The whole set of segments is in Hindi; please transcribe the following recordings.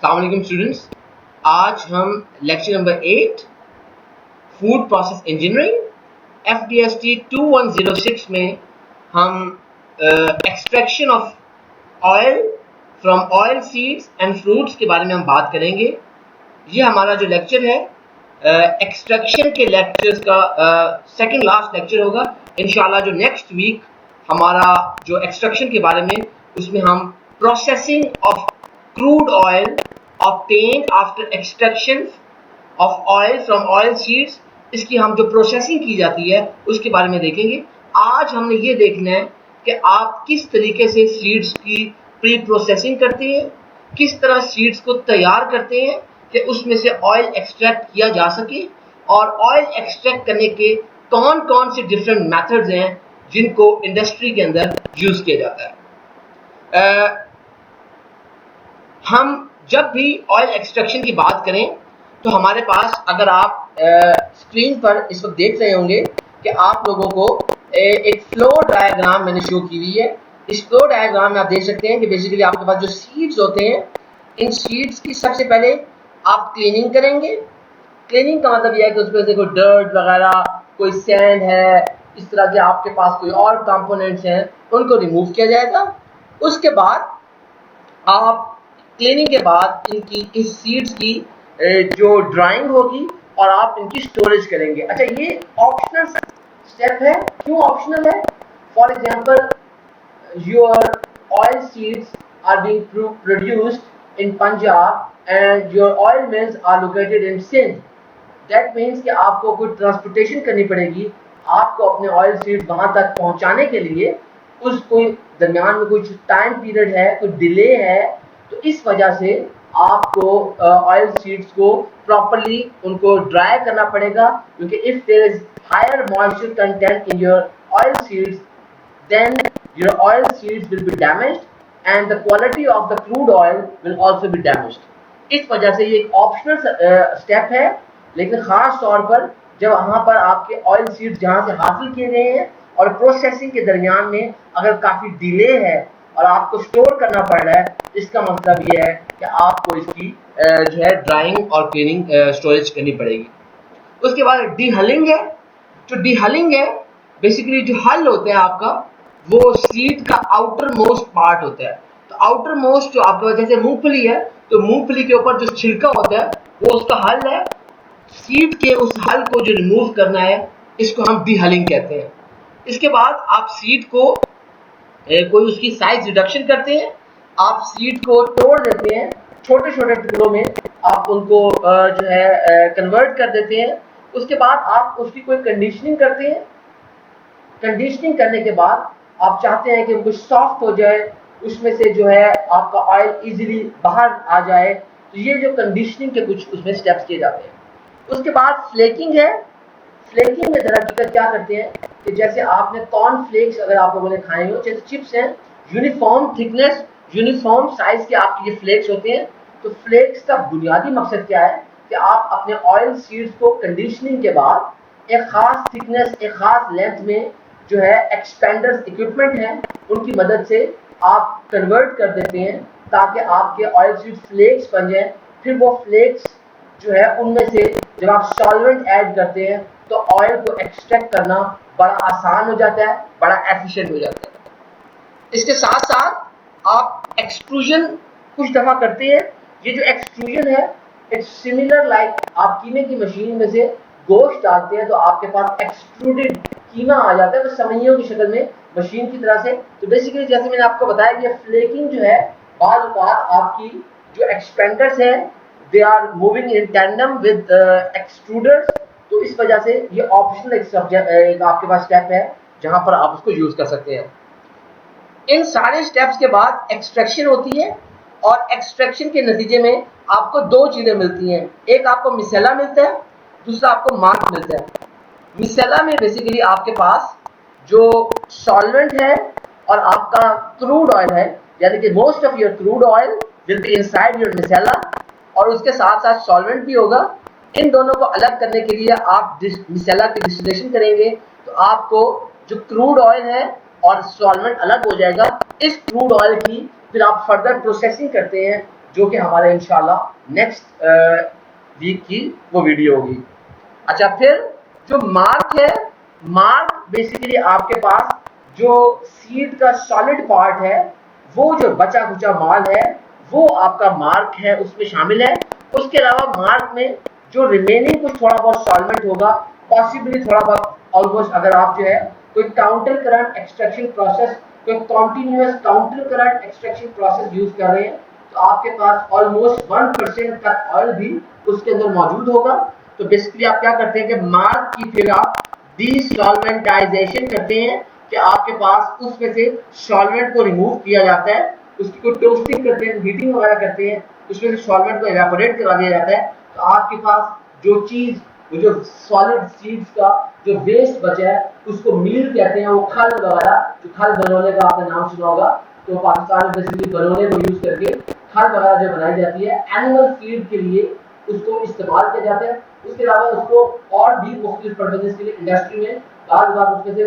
अस्सलाम वालेकुम स्टूडेंट्स। आज हम lecture number 8 food process engineering FDST 2106 में हम extraction of oil from oil seeds and fruits के बारे में हम बात करेंगे। ये हमारा जो लेक्चर है एक्सट्रैक्शन के लेक्चर्स का सेकंड लास्ट लेक्चर होगा। इंशाल्लाह जो नेक्स्ट वीक हमारा जो एक्सट्रैक्शन के बारे में उसमें हम processing of crude oil obtained after extraction of oil from oil seeds, इसकी हम जो प्रोसेसिंग की जाती है उसके बारे में देखेंगे। आज हमने ये देखना है कि आप किस तरीके से सीड्स की प्री प्रोसेसिंग करते हैं, किस तरह सीड्स को तैयार करते हैं कि उसमें से ऑयल एक्सट्रैक्ट किया जा सके, और ऑयल एक्सट्रैक्ट करने के कौन कौन से डिफरेंट मेथड्स हैं जिनको इंडस्ट्री के अंदर यूज किया जाता है। हम जब भी ऑयल एक्सट्रैक्शन की बात करें तो हमारे पास, अगर आप स्क्रीन पर इस वक्त देख रहे होंगे कि आप लोगों को एक फ्लो डायग्राम मैंने शो की हुई है। इस फ्लो डायग्राम में आप देख सकते हैं कि बेसिकली आपके पास जो सीड्स होते हैं, इन सीड्स की सबसे पहले आप क्लीनिंग करेंगे। क्लीनिंग का मतलब यह है कि उसमें से कोई डर्ट वगैरह, कोई सैंड है, इस तरह के आपके पास कोई और कंपोनेंट्स हैं, उनको रिमूव किया जाएगा। उसके बाद आप क्लीनिंग के बाद इनकी इस सीड्स की जो ड्राइंग होगी और आप इनकी स्टोरेज करेंगे। अच्छा, ये ऑप्शनल स्टेप है। क्यों ऑप्शनल है? For example, your oil seeds are being produced in Punjab and your oil mills are located in Sindh. That means कि आपको कोई ट्रांसपोर्टेशन करनी पड़ेगी। आपको अपने ऑयल सीड्स वहां तक पहुंचाने के लिए उस कोई दरमियान में कुछ टाइम पीरियड है, कुछ डिले है, तो इस वजह से आपको ऑयल सीड्स को प्रॉपर्ली उनको ड्राई करना पड़ेगा, क्योंकि if there is higher moisture content in your oil seeds then your oil seeds will be damaged and the quality of the crude oil will also be damaged. इस वजह से ये एक ऑप्शनल स्टेप है, लेकिन खास तौर पर जब वहां पर आपके ऑयल सीड्स जहां से हासिल किए गए हैं और प्रोसेसिंग के दरमियान में अगर काफी डिले है और आपको स्टोर करना पड़ रहा है, इसका मतलब ये है कि आपको इसकी जो है ड्राइंग और क्लीनिंग स्टोरेज करनी पड़ेगी। उसके बाद डीहलिंग है। जो डीहलिंग है, बेसिकली जो हल होता है आपका, वो सीड का आउटर मोस्ट पार्ट होता है। तो आउटर मोस्ट जो आपके पास, जैसे मूंगफली है तो मूंगफली के ऊपर जो छिलका होता है वो उसका हल है। सीड के उस हल को जो रिमूव करना है, इसको हम डीहलिंग कहते हैं। इसके बाद आप सीड को कोई उसकी साइज रिडक्शन करते हैं, आप सीड को तोड़ देते हैं, छोटे छोटे टुकड़ों में आप उनको जो है कन्वर्ट कर देते हैं। उसके बाद आप उसकी कोई कंडीशनिंग करते हैं। कंडीशनिंग करने के बाद आप चाहते हैं कि वो सॉफ्ट हो जाए, उसमें से जो है आपका ऑयल इजीली बाहर आ जाए, तो ये जो कंडीशनिंग के कुछ उसमें स्टेप्स किए जाते हैं। उसके बाद फ्लेकिंग है। फ्लेकिंग में दरअसल क्या करते हैं कि जैसे आपने कॉर्न फ्लेक्स अगर आप लोगों ने खाए हो, जैसे चिप्स हैं, यूनिफॉर्म थिकनेस, यूनिफॉर्म साइज के आपके ये फ्लेक्स होते हैं। तो फ्लेक्स का बुनियादी मकसद क्या है कि आप अपने ऑयल सीड्स को कंडीशनिंग के बाद एक खास थिकनेस, एक खास लेंथ में जो है एक्सपेंडर्स इक्विपमेंट हैं, उनकी मदद से आप कन्वर्ट कर देते हैं ताकि आपके ऑयल सीड फ्लेक्स बन जाए। फिर वो फ्लेक्स जो है उनमें से जब आप सॉल्वेंट ऐड करते हैं तो ऑयल को एक्सट्रैक्ट करना बड़ा आसान हो जाता है, बड़ा एफिशिएंट हो जाता है। इसके साथ साथ आप एक्सट्रूजन कुछ दफा करते हैं। ये जो एक्सट्रूजन है, इट्स सिमिलर लाइक आप कीमे की मशीन में से गोश्त डालते हैं तो आपके पास एक्सट्रूडेड कीमा आ जाता है, तो समइयों की शक्ल में मशीन की तरह से। तो बेसिकली जैसे मैंने आपको बताया कि फ्लेकिंग जो है, बार बार आपकी जो एक्सपेंडर्स है they are moving in tandem with extruders. तो इस वजह से ये ऑप्शनल एक आपके पास स्टेप है जहां पर आप उसको यूज कर सकते हैं। इन सारे स्टेप्स के बाद एक्सट्रैक्शन होती है, और एक्सट्रैक्शन के नतीजे में आपको दो चीजें मिलती हैं। एक आपको मिसेला मिलता है, दूसरा आपको मार्क मिलता है। मिसेला में बेसिकली आपके पास जो सॉल्वेंट है और आपका क्रूड ऑयल है, यानी कि most of your crude oil will be inside your micellar, और उसके साथ साथ सॉल्वेंट भी होगा। इन दोनों को अलग करने के लिए आप मिसेला की डिस्टिलेशन करेंगे, तो आपको जो क्रूड ऑयल है और सॉल्वेंट अलग हो जाएगा। इस क्रूड ऑयल की फिर आप फर्दर प्रोसेसिंग करते हैं जो कि हमारे इंशाल्लाह नेक्स्ट वीक की वो वीडियो होगी। अच्छा, फिर जो मार्क है, मार्क बेसिकली आपके पास जो सीड का सॉलिड पार्ट है, वो जो बचा कुचा माल है वो आपका मार्क है, उसमें शामिल है। उसके अलावा मार्क में जो रिमेनिंग कुछ थोड़ा बहुत सॉल्वेंट होगा, पॉसिबली थोड़ा बहुत, ऑलमोस्ट अगर आप जो है कोई काउंटर करंट एक्सट्रैक्शन प्रोसेस, कोई continuous counter current extraction process use कर रहे हैं, तो आपके पास ऑलमोस्ट 1% तक ऑयल भी उसके अंदर मौजूद होगा। तो बेसिकली आप क्या करते हैं कि मार्क की फिर आप डीसॉल्वेंटाइजेशन करते हैं कि आपके पास उसमें से सॉल्वेंट को रिमूव किया जाता है, उसकी कोई टोस्टिंग करते हैं, हीटिंग वगैरह करते हैं, उसमें से सॉल्वेंट को इवेपोरेट करा दिया जाता है। तो आपके पास जो चीज, वो जो सॉलिड सीड्स का जो वेस्ट बचा है उसको मील कहते हैं। वो खल वगैरह, जो खल बनोले का आपने नाम सुना होगा, तो पाकिस्तान में बेसिकली बनोले को यूज करके खल वगैरह जो बनाई जाती है एनिमल फीड के लिए, उसको इस्तेमाल किया जाता है। उसके अलावा उसको और भी मुख्तलिफ पर्पजेस के लिए इंडस्ट्री में बार उसमें से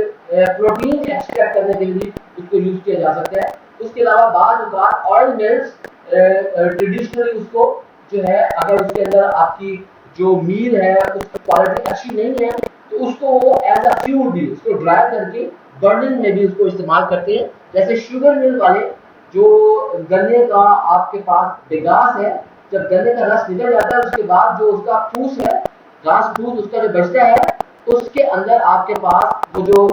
प्रोटीन एक्सट्रैक्ट करने के लिए उसको यूज किया जा सकता है। उसके अलावा बार ऑयल मिल्स ट्रेडिशनली उसको जो है, अगर उसके अंदर आपकी जो मील है उसकी क्वालिटी अच्छी नहीं है तो उसको वो एज अ फ्यूल भी उसको ड्राई करके बर्निंग में भी उसको इस्तेमाल करते हैं। जैसे शुगर मिल वाले जो गन्ने का आपके पास बेगास है, जब गन्ने का रस निकल जाता है उसके बाद जो उसका फूस है, घास फूस उसका जो बचता है, उसके अंदर आपके पास वो जो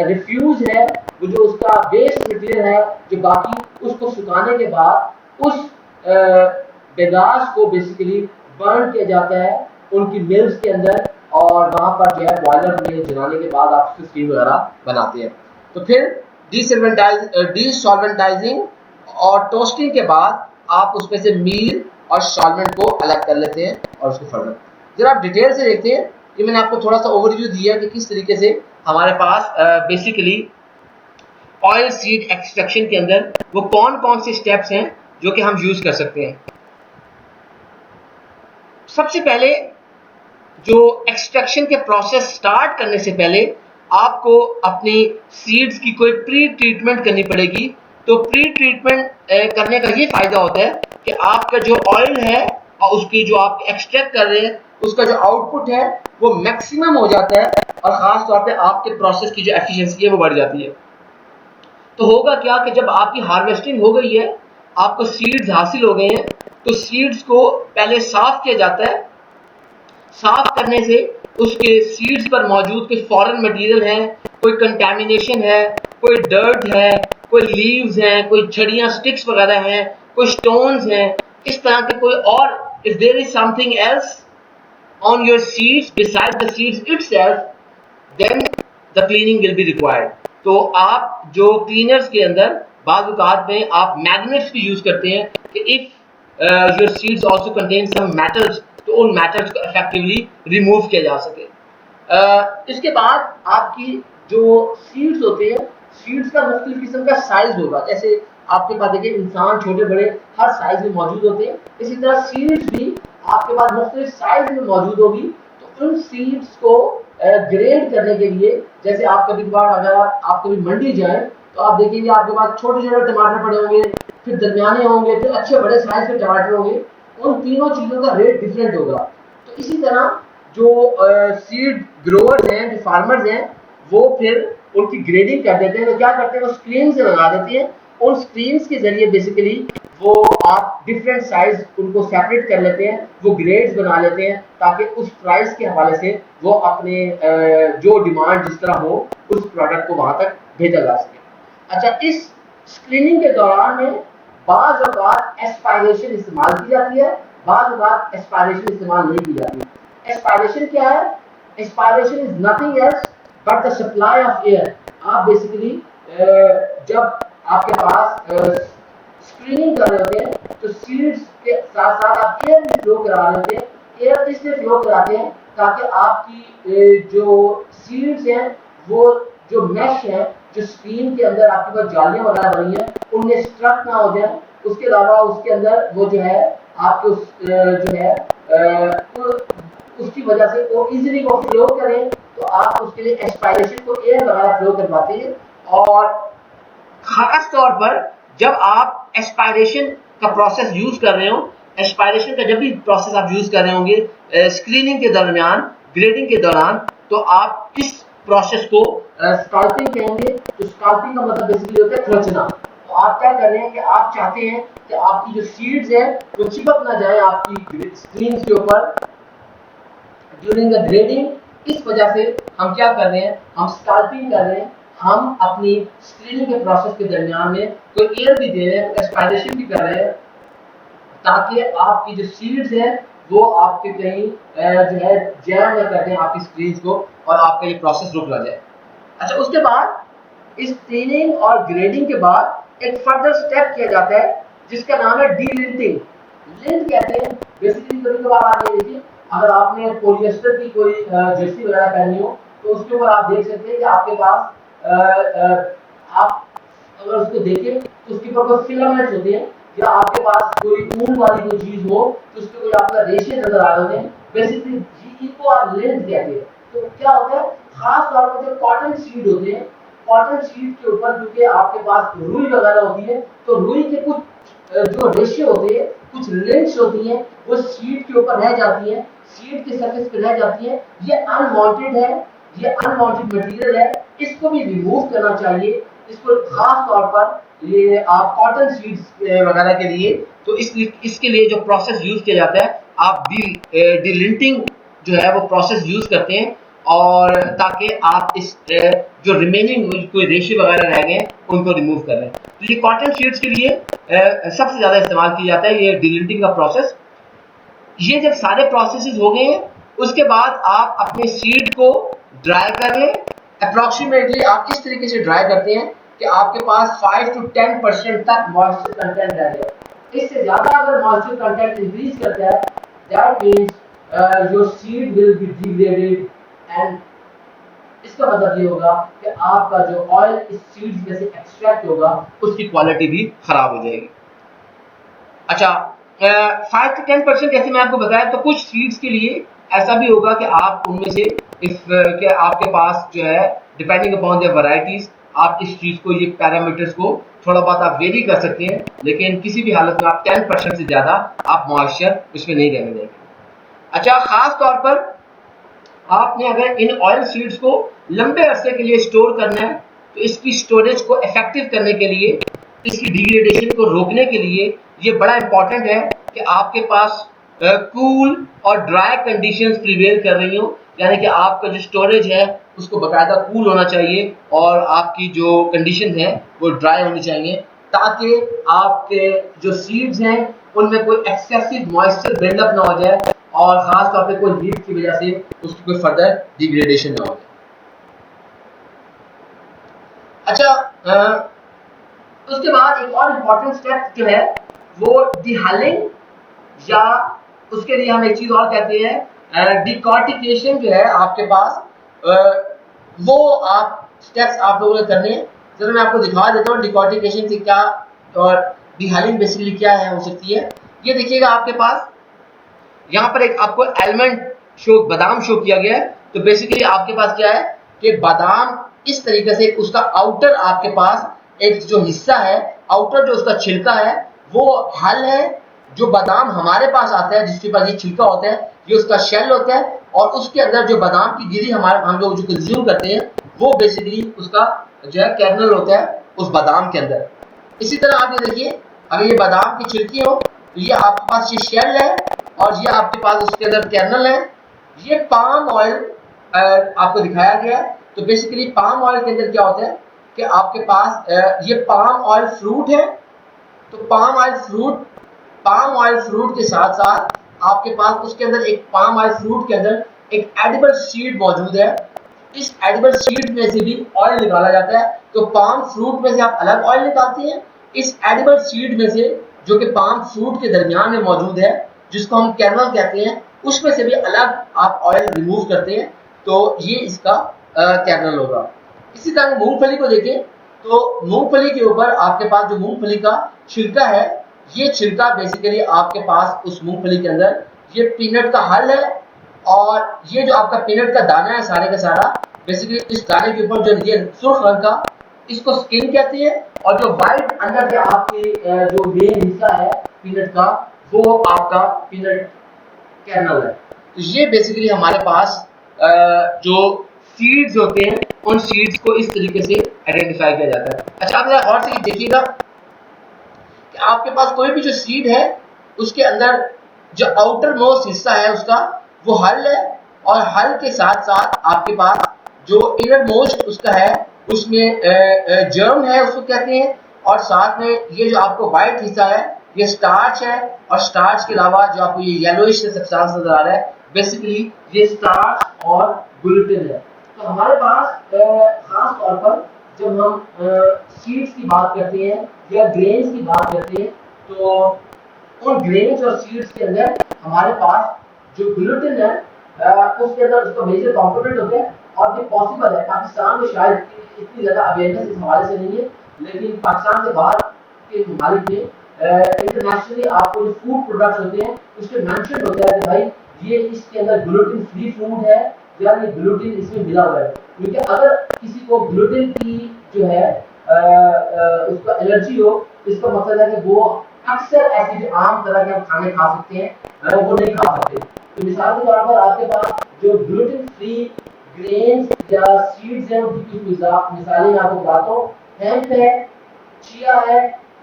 रिफ्यूज है, वो जो उसका वेस्ट मटेरियल है, जो बाकी उसको सुखाने के बाद उस बेगास को बेसिकली बर्न किया जाता है उनकी मिल्स के अंदर, और वहां पर जो है बॉयलर में जलाने के बाद आप उसकी स्टीम वगैरह बनाते हैं। तो फिर डीसॉल्वेंटाइजिंग और टोस्टिंग के बाद आप उसमें से मील और सॉल्वेंट को अलग कर लेते हैं और उसको फर्मेंट। जरा आप डिटेल से देखते हैं कि मैंने आपको थोड़ा सा ओवरव्यू दिया कि किस तरीके से हमारे पास बेसिकली ऑयल सीड एक्सट्रैक्शन के अंदर वो कौन कौन से स्टेप्स हैं जो कि हम यूज कर सकते हैं। सबसे पहले जो एक्सट्रैक्शन के प्रोसेस स्टार्ट करने से पहले आपको अपनी सीड्स की कोई प्री ट्रीटमेंट करनी पड़ेगी। तो प्री ट्रीटमेंट करने का ये फायदा होता है कि आपका जो ऑयल है और उसकी जो आप एक्सट्रैक्ट कर रहे हैं उसका जो आउटपुट है वो मैक्सिमम हो जाता है, और खास तौर पे आपके प्रोसेस की जो एफिशिएंसी है वो बढ़ जाती है। तो होगा क्या कि जब आपकी हार्वेस्टिंग हो गई है, आपको सीड्स हासिल हो गए हैं, तो सीड्स को पहले साफ किया जाता है। साफ करने से उसके सीड्स पर मौजूद कोई फॉरेन मटेरियल है, कोई कंटेमिनेशन है, कोई डर्ट है, कोई लीव्स हैं, कोई छड़ियां स्टिक्स वगैरह हैं, कोई स्टोन्स हैं, इस तरह के कोई और, if there is something else on your seeds beside the seeds itself, then the cleaning will be required। तो आप जो क्लीनर्स के अंदर बाज़ औक़ात में आप मैग्नेट्स भी यूज करते हैं कि if your seeds also contain some metals, तो उन मेटल्स को इफेक्टिवली रिमूव किया जा सके। इसके बाद आपकी जो सीड्स होते हैं, सीड्स का मुख्तलिफ किस्म का साइज होगा। जैसे आपके पास देखिए इंसान छोटे बड़े हर साइज में मौजूद होते हैं, इसी तरह सीड्स भी आपके पास मुख्तलिफ साइज में मौजूद होगी। तो उन सीड्स को ग्रेड करने के लिए, जैसे आप कभी कभार अगर आप कभी मंडी जाएं तो आप देखेंगे आपके पास छोटे छोटे टमाटर पड़े होंगे, फिर दरमियाने होंगे, फिर अच्छे बड़े साइज के टमाटर होंगे। उन तीनों चीज़ों का रेट डिफरेंट होगा। तो इसी तरह जो सीड ग्रोअर्स हैं, जो फार्मर्स हैं, वो फिर उनकी ग्रेडिंग कर देते हैं। तो क्या करते हैं, वो स्क्रीन से लगा देते हैं। उन स्क्रीन्स के जरिए बेसिकली वो आप डिफरेंट साइज उनको सेपरेट कर लेते हैं, वो ग्रेड्स बना लेते हैं, ताकि उस प्राइस के हवाले से वो अपने जो डिमांड जिस तरह हो उस प्रोडक्ट को वहां तक भेजा जा सके। अच्छा, इस स्क्रीनिंग के दौरान में बाज़ औक़ात एस्पायरेशन इस्तेमाल की जाती है, बाज़ औक़ात एस्पायरेशन इस्तेमाल नहीं की जाती। एस्पायरेशन क्या है? Aspiration is nothing else but the supply of air. आप बेसिकली जब आपके पास स्क्रीनिंग कर रहे होते हैं तो सीड्स के साथ साथ आप एयर भी फ्लो करा रहे होते हैं। एयर इसलिए फ्लो कराते हैं ताकि आपकी जो सीड्स हैं, वो जो मैश है, जो स्क्रीन के अंदर आपके पास जालियां वगैरह बनी है, उनमें स्ट्रक ना हो जाए। उसके अलावा उसके अंदर वो जो है आपके जो है उसकी वजह से वो इजीली वो फ्लो करें, तो आप उसके लिए एक्सपायरेशन को एयर वगैरह फ्लो करवाते हैं। और खास तौर पर जब आप एस्पायरेशन का प्रोसेस यूज कर रहे हो, एस्पायरेशन का जब भी प्रोसेस आप यूज कर रहे होंगे स्क्रीनिंग के दरमियान, ग्रेडिंग के दौरान, तो आप इस प्रोसेस को स्काल्पिंग कहेंगे। तो स्काल्पिंग का मतलब बेसिकली होता है खर्चना। तो आप क्या कर रहे हैं कि आप चाहते हैं कि आपकी जो सीड्स है वो चिपक ना जाए आपकी स्क्रीन के ऊपर ड्यूरिंग द ग्रेडिंग। इस वजह से हम क्या कर रहे हैं, हम स्काल्पिंग कर रहे हैं, हम अपनी स्क्रीनिंग के प्रोसेस के दरमियान में कोई एयर भी दे रहे हैं, एस्पायरेशन भी कर रहे हैं, ताकि आपकी जो सीड्स है वो आपके कहीं जो है जैम न कर दें आपकी स्क्रीन को और आपका ये प्रोसेस रुक ना जाए। अच्छा, उसके बाद इस ट्रेनिंग और ग्रेडिंग के बाद एक फर्दर स्टेप किया जाता है जिसका नाम है डीलिंटिंग। लिंट कहते हैं बेसिकली, कभी कभार आप ये देखिए, अगर आपने पॉलिएस्टर की कोई जर्सी वगैरह पहनी हो तो उसके ऊपर आप देख सकते हैं कि आपके पास आप अगर उसको देखें तो उसके ऊपर कोई फिलामेंट्स होते हैं, या आपके पास कोई ऊन वाली कोई चीज हो तो उसके कोई आपका रेशे नजर आ रहे हैं, बेसिकली इनको आप लिंट कहते हैं। तो क्या होता है, खास तौर पर जो कॉटन सीड होते हैं, कॉटन सीड के ऊपर क्योंकि आपके पास रुई वगैरह होती है, तो रुई के कुछ जो रेशे होते हैं, कुछ लिंट्स होती हैं, वो सीड के ऊपर रह जाती हैं, सीड के सरफेस पे रह जाती है। ये अनवांटेड है, ये अनवांटेड मटेरियल है, इसको भी रिमूव करना चाहिए। इसको खास तौर पर ये आप कॉटन सीड्स वगैरह के लिए, तो इसके लिए जो प्रोसेस यूज किया जाता है, आप डिलिंटिंग जो है वो प्रोसेस यूज करते हैं, और ताकि आप इस जो रिमेनिंग कोई रेशे वगैरह रह गए उनको रिमूव कर लें। तो ये कॉटन शीट्स के लिए सबसे ज्यादा इस्तेमाल किया जाता है ये डिलिंटिंग का प्रोसेस। ये जब सारे प्रोसेसेस हो गए हैं, उसके बाद आप अपने सीड को ड्राई कर लें। अप्रॉक्सीमेटली आप इस तरीके से ड्राई करते हैं कि आपके पास 5 to 10% तक मॉइस्चर कंटेंट रह जाए। इससे ज्यादा अगर मॉइस्चर कंटेंट इंक्रीज करता है, that means your seed will be degraded, and इसका मतलब ये होगा कि आपका जो ऑयल इस सीड्स में से एक्सट्रैक्ट होगा उसकी क्वालिटी भी खराब हो जाएगी। अच्छा, 5 to 10% जैसे मैं आपको बताया, तो कुछ सीड्स के लिए ऐसा भी होगा कि आप उनमें से कि आपके पास जो है डिपेंडिंग अपॉन द वैरायटीज, आप इस चीज को, ये पैरामीटर्स को थोड़ा बहुत आप वेरी कर सकते हैं, लेकिन किसी भी हालत में आप 10% से ज्यादा आप मॉइस्चर उसमें नहीं रहने देंगे। अच्छा, खास तौर पर आपने अगर इन ऑयल सीड्स को लंबे अरसे के लिए स्टोर करना है, तो इसकी स्टोरेज को इफेक्टिव करने के लिए, इसकी डिग्रेडेशन को रोकने के लिए ये बड़ा इंपॉर्टेंट है कि आपके पास कूल और ड्राई कंडीशंस प्रिवेल कर रही हो, यानी कि आपका जो स्टोरेज है उसको बाकायदा कूल होना चाहिए और आपकी जो कंडीशन है वो ड्राई होनी चाहिए, ताकि आपके जो सीड्स हैं उनमें कोई एक्सेसिव मॉइस्चर बिल्डअप ना हो जाए और खास तौर पे कोई हीट की वजह से उसकी कोई फर्दर डिग्रेडेशन ना हो जाए। अच्छा, उसके बाद एक और इम्पॉर्टेंट स्टेप जो है वो डिहलिंग, या उसके लिए हम एक चीज और कहते हैं डिकॉर्टिकेशन जो है आपके पास, वो आप स्टेप्स आप लोगों ने करने हैं। चलो मैं आपको दिखा देता हूँ डिकॉर्टिकेशन से क्या और डिहलिंग बेसिकली क्या है हो सकती है। ये देखिएगा, आपके पास यहाँ पर एक आपको एलिमेंट शो, बादाम शो किया गया है। तो बेसिकली आपके पास क्या है कि बादाम इस तरीके से, उसका आउटर आपके पास एक जो हिस्सा है, आउटर जो उसका छिलका है वो हल है। जो बादाम हमारे पास आता है जिसके पास ये छिलका होता है, ये उसका शेल होता है, और उसके अंदर जो बादाम की गिरी हम लोग जो कंज्यूम करते हैं वो बेसिकली उसका जो है कर्नल होता है उस बादाम के अंदर। इसी तरह आप ये देखिए, अगर ये बादाम की छिलकी हो तो ये आपके पास ये शेल है और ये आपके पास उसके अंदर कर्नल है। ये पाम ऑयल आपको दिखाया गया है। तो बेसिकली पाम ऑयल के अंदर क्या होता है कि आपके पास ये पाम ऑयल फ्रूट है। तो पाम ऑयल फ्रूट के साथ साथ आपके पास उसके अंदर एक पाम ऑयल फ्रूट के अंदर एक एडिबल सीड मौजूद है। इस एडिबल सीड में से भी ऑयल निकाला जाता है। तो पाम फ्रूट में से आप अलग ऑयल निकालते हैं, इस एडिबल सीड में से जो कि पाम फ्रूट के दरमियान में मौजूद है, जिसको हम कर्नल कहते हैं, उसमें से भी अलग आप ऑयल रिमूव करते हैं। तो ये इसका कर्नल होगा। इसी तरह मूंगफली को देखें तो मूंगफली के ऊपर आपके पास जो मूंगफली का छिलका है, ये छिलका बेसिकली आपके पास उस मूंगफली के अंदर ये पीनट का हल है, और ये जो आपका पीनट का दाना है सारे का सारा, बेसिकली इस दाने के ऊपर जो ये सुर्ख रंग का इसको स्किन कहते हैं, और जो व्हाइट अंदर से आपके जो मेन हिस्सा है पीनट का, वो आपका पीनट कर्नल है। तो ये बेसिकली हमारे पास जो सीड्स होते हैं उन सीड्स को इस तरीके से आइडेंटिफाई किया जाता है। अच्छा, आप जरा गौर से देखिएगा कि आपके पास कोई भी जो सीड है उसके अंदर जो आउटर मोस्ट हिस्सा है उसका वो हल है, और हल के साथ साथ आपके पास जो इनर मोस्ट उसका है उसमें जर्म है उसको कहते हैं, और साथ में ये जो आपको व्हाइट हिस्सा है ये स्टार्च है, और स्टार्च के अलावा जो आपको ये येलोइश सब्सटेंस नजर आ रहा है बेसिकली ये स्टार्च और ग्लूटेन है। तो हमारे पास खास तौर पर जब हम सीड्स की बात करते हैं या ग्रेन्स की बात करते हैं, तो उन ग्रेन्स और सीड्स के अंदर हमारे पास जो ग्लूटेन है उसके अंदर उसका मेजर कंपोनेंट होता है, और ये पॉसिबल है। पाकिस्तान में शायद इतनी ज्यादा अवेयरनेस इस हवाले से नहीं है, लेकिन पाकिस्तान से बाहर के ममालिक में इंटरनेशनली आपको जो फूड प्रोडक्ट्स होते हैं उसके मेंशन होता है कि भाई ये इसके अंदर ग्लूटेन फ्री फूड है या ये ग्लूटेन इसमें मिला हुआ है। क्योंकि अगर किसी को ग्लूटेन की जो है उसको एलर्जी हो, इसका मतलब है कि वो अक्सर ऐसे जो आम तरह के हम खाने खा सकते हैं वो नहीं खा सकते। तो मिसाल के तौर पर आपके पास जो ग्लूटेन फ्री ग्रेन्स या सीड्स हैं उनकी कुछ मिसालें मैं आपको बताता हूँ। हेम्प है, चिया है,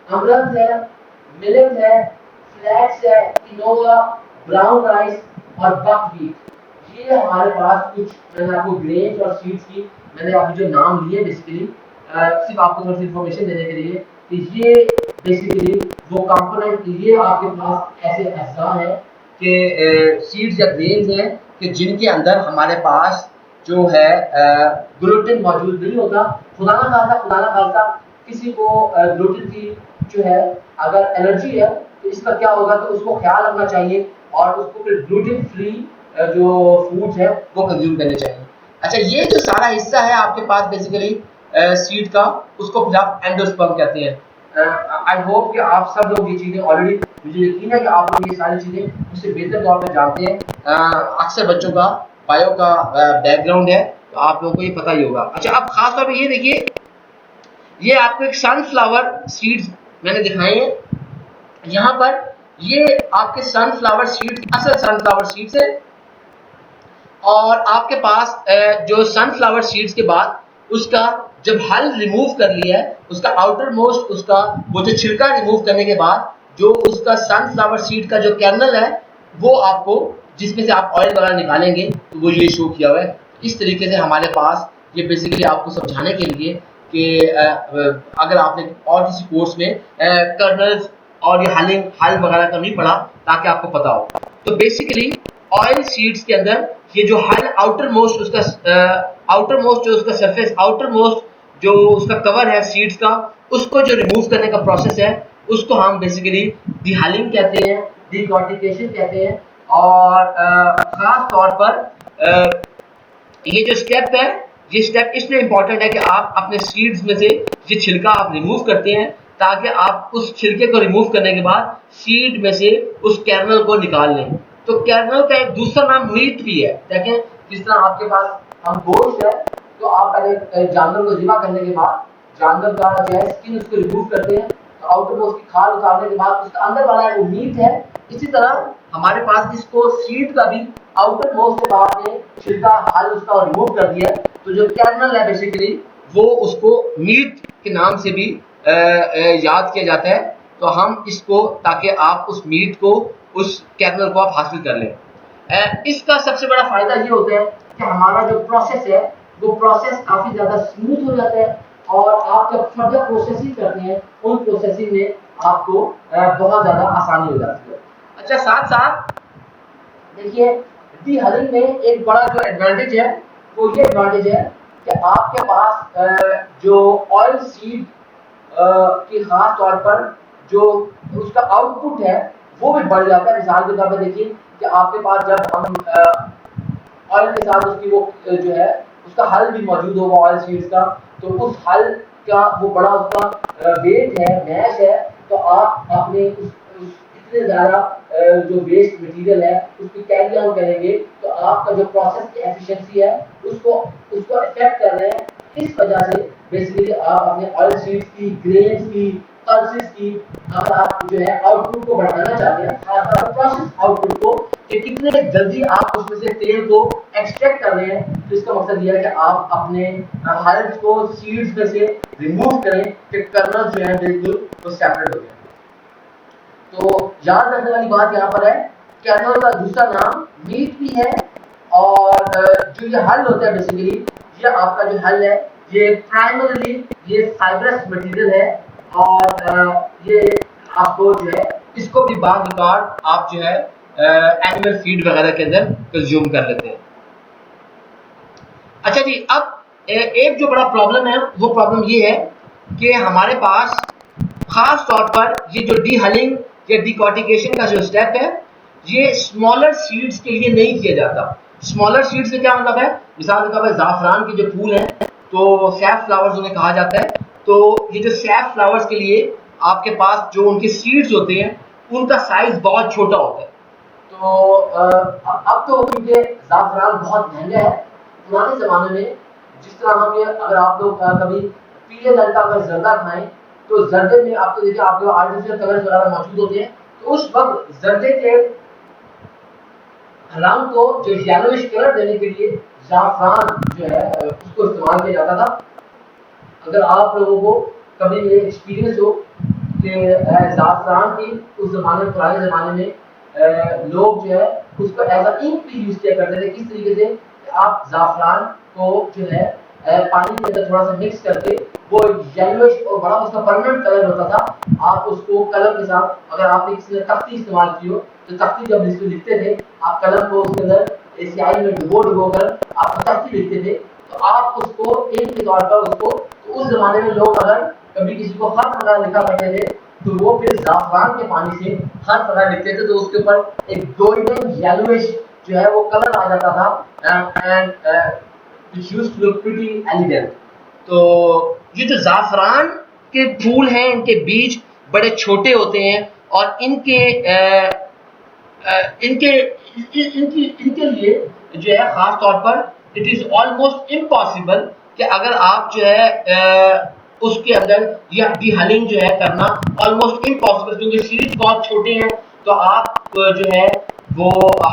अमरंथ है, मिलेट है, फ्लैक्स है, किनोआ, ब्राउन राइस और बकव्हीट। ये हमारे पास कुछ मैंने आपको ग्रेन्स और सीड्स की मैंने अभी जो नाम लिए बेसिकली सिर्फ आपको थोड़ी सी इंफॉर्मेशन देने के लिए कि ये बेसिकली वो कंपोनेंट ये आपके पास ऐसे अज्जा हैं कि सीड्स या ग्रेन्स हैं कि जिनके अंदर हमारे पास जो है ग्लूटेन मौजूद नहीं होता। खुदा ना खास्ता किसी को ग्लूटेन की जो है अगर एलर्जी है तो इसका क्या होगा, तो उसको ख्याल रखना चाहिए और उसको फिर ग्लूटेन फ्री जो फूड्स है वो कंज्यूम करने चाहिए। अच्छा, ये जो सारा हिस्सा है आपके पास बेसिकली सीड का, उसको फिर आप एंडोस्पर्म कहते हैं। आई होप कि आप सब लोग ये चीज़ें ऑलरेडी, मुझे यकीन है कि आप लोग ये सारी चीज़ें मुझसे बेहतर तौर पर जानते हैं। अक्सर बच्चों का बायो का बैकग्राउंड है तो आप लोगों को ये पता ही होगा। अच्छा, अब खास तौर पर ये देखिए, ये आपको एक सनफ्लावर सीड्स मैंने दिखाए हैं यहाँ पर। ये आपके सनफ्लावर सीड्स असल सनफ्लावर सीड्स है, और आपके पास जो सनफ्लावर सीड्स के बाद उसका जब हल रिमूव कर लिया है, उसका आउटर मोस्ट उसका वो जो छिलका रिमूव करने के बाद जो उसका सनफ्लावर सीड का जो कर्नल है वो आपको जिसमें से आप ऑयल वगैरह निकालेंगे तो वो ये शो किया हुआ है। इस तरीके से हमारे पास ये बेसिकली आपको समझाने के लिए कि अगर आपने और किसी कोर्स में कर्नल्स और ये हल वगैरह का नहीं पढ़ा ताकि आपको पता हो, तो बेसिकली ऑयल सीड्स के अंदर ये जो हल आउटर मोस्ट उसका जो उसका सरफेस आउटर मोस्ट जो उसका कवर है सीड्स का, उसको जो रिमूव करने का प्रोसेस है उसको हम बेसिकली डिहलिंग कहते हैं, डिकॉर्टिकेशन कहते हैं। और खास तौर पर ये जो स्टेप है, ये स्टेप इसलिए इंपॉर्टेंट है कि आप अपने सीड्स में से ये छिलका आप रिमूव करते हैं ताकि आप उस छिलके को रिमूव करने के बाद सीड में से उस कर्नल को निकाल लें। तो कर्नल का एक दूसरा नाम मीट भी है। देखें, जिस तरह आपके पास हम गोश्त है तो आप पहले जानवर को ज़िबा करने के बाद जानवर का जो है स्किन उसको रिमूव करते हैं, तो आउटर मोस्ट की खाल उतारने के बाद उसका अंदर वाला वो मीट है। इसी तरह हमारे पास इसको सीड का भी आउटर मोस्ट के बाद में छिलका हाल उसका रिमूव कर दिया, तो जो कर्नल है बेसिकली वो उसको मीट के नाम से भी याद किया जाता है। तो हम इसको ताकि आप उस मीट को उस कर्नल को आप हासिल कर लें। इसका सबसे बड़ा फायदा ये होता है कि हमारा जो प्रोसेस है वो प्रोसेस काफी ज्यादा स्मूथ हो जाता है, और आप जब फर्दर प्रोसेसिंग करते हैं उन प्रोसेसिंग में आपको बहुत ज्यादा आसानी हो जाती है। अच्छा, साथ साथ देखिए डीहलिंग में एक बड़ा जो एडवांटेज है वो ये एडवांटेज है कि आपके पास जो ऑयल सीड की खास तौर पर जो उसका आउटपुट है वो भी बढ़ जाता है। मिसाल के तौर पर देखिए कि आपके पास जब हम ऑयल के साथ उसकी वो जो है उसका हल भी मौजूद होगा ऑयल सीड्स का, तो उस हल का वो बड़ा उसका वेट है, मैश है, तो आप अपने उस इतने ज़्यादा जो वेस्ट मटेरियल है उसको कैरी ऑन करेंगे तो आपका जो प्रोसेस की एफिशिएंसी है उसको इफेक्ट कर रहे हैं इस वजह से बेसिकली आप अपने ऑयल सीड्स की, ग्रेन्स की, पल्सेस की, अगर आप जो है आउटपुट को बढ़ाना चाहते हैं, खासतौर पर प्रोसेस आउटपुट को, कि कितने जल्दी आप उसमें से तेल को एक्सट्रैक्ट कर रहे हैं, तो इसका मकसद यह है कि आप अपने हल्स को सीड्स में से रिमूव करें कि कर्नल जो है बिल्कुल वो सेपरेट हो जाए। तो याद रखने वाली बात यहाँ पर है, कर्नल का दूसरा नाम मीट भी है, और जो ये हल होता है बेसिकली, ये आपका जो हल है ये प्राइमरीली ये फाइब्रस मटेरियल है, और ये आपको जो है इसको भी बार बार आप जो है एनिमल फीड वगैरह के अंदर कंज्यूम कर लेते हैं। अच्छा जी, अब एक जो बड़ा प्रॉब्लम है वो प्रॉब्लम ये है कि हमारे पास खास तौर पर ये जो डीहलिंग या डिकॉर्टिकेशन का जो स्टेप है, ये स्मॉलर सीड्स के लिए नहीं किया जाता। स्मॉलर सीड्स से क्या मतलब है, मिसाल के तौर पर जाफरान के जो फूल हैं, तो सैफ फ्लावर्स उन्हें कहा जाता है, तो ये जो सैफ फ्लावर्स के लिए आपके पास जो उनके सीड्स होते हैं उनका साइज बहुत छोटा होता है। तो अब तो क्योंकि जाफरान बहुत महंगा है, पुराने ज़माने में जिस तरह हम ये, अगर आप लोग कभी पीले रंग का अगर जर्दा खाएं, तो जर्दे में आप तो देखिए आपके आर्टिफिशियल कलर्स वगैरह मौजूद होते हैं, तो उस वक्त जर्दे के रंग को जो येलोइश कलर देने के लिए जाफरान जो है उसको इस्तेमाल किया जाता था। अगर आप लोगों को कभी ये एक्सपीरियंस हो कि जाफरान की उस जमाने में, पुराने ज़माने में लोग जो है उसको एज अ इंक भी यूज़ किया करते थे। किस तरीके से कि आप जाफरान को जो है पानी के अंदर थोड़ा सा मिक्स करके, वो येलोइश और बड़ा उसका परमानेंट कलर होता था, आप उसको कलम के साथ, अगर आपने किसी ने तख्ती इस्तेमाल की हो, तो तख्ती जब इसको लिखते थे, आप कलम को उसके अंदर स्याही में डुबो कर आप तख्ती लिखते थे, तो आप उसको इंक के तौर पर उसको, तो उस जमाने में लोग अगर कभी किसी को खत वगैरह लिखा करते थे, तो वो फिर जाफरान के पानी से खत वगैरह लिखते थे, तो उसके ऊपर एक गोल्डन येलोइश जो है वो कलर आ जाता था, and which used to look pretty elegant। तो ये जो जाफरान के फूल हैं, इनके बीज बड़े छोटे होते हैं, और इनके इनके लिए जो है खास तौर पर इट इज ऑलमोस्ट इम्पॉसिबल कि अगर आप जो है उसके अंदर या डीहलिंग जो है करना ऑलमोस्ट इम्पॉसिबल, क्योंकि सीड्स बहुत छोटे हैं, तो आप जो है वो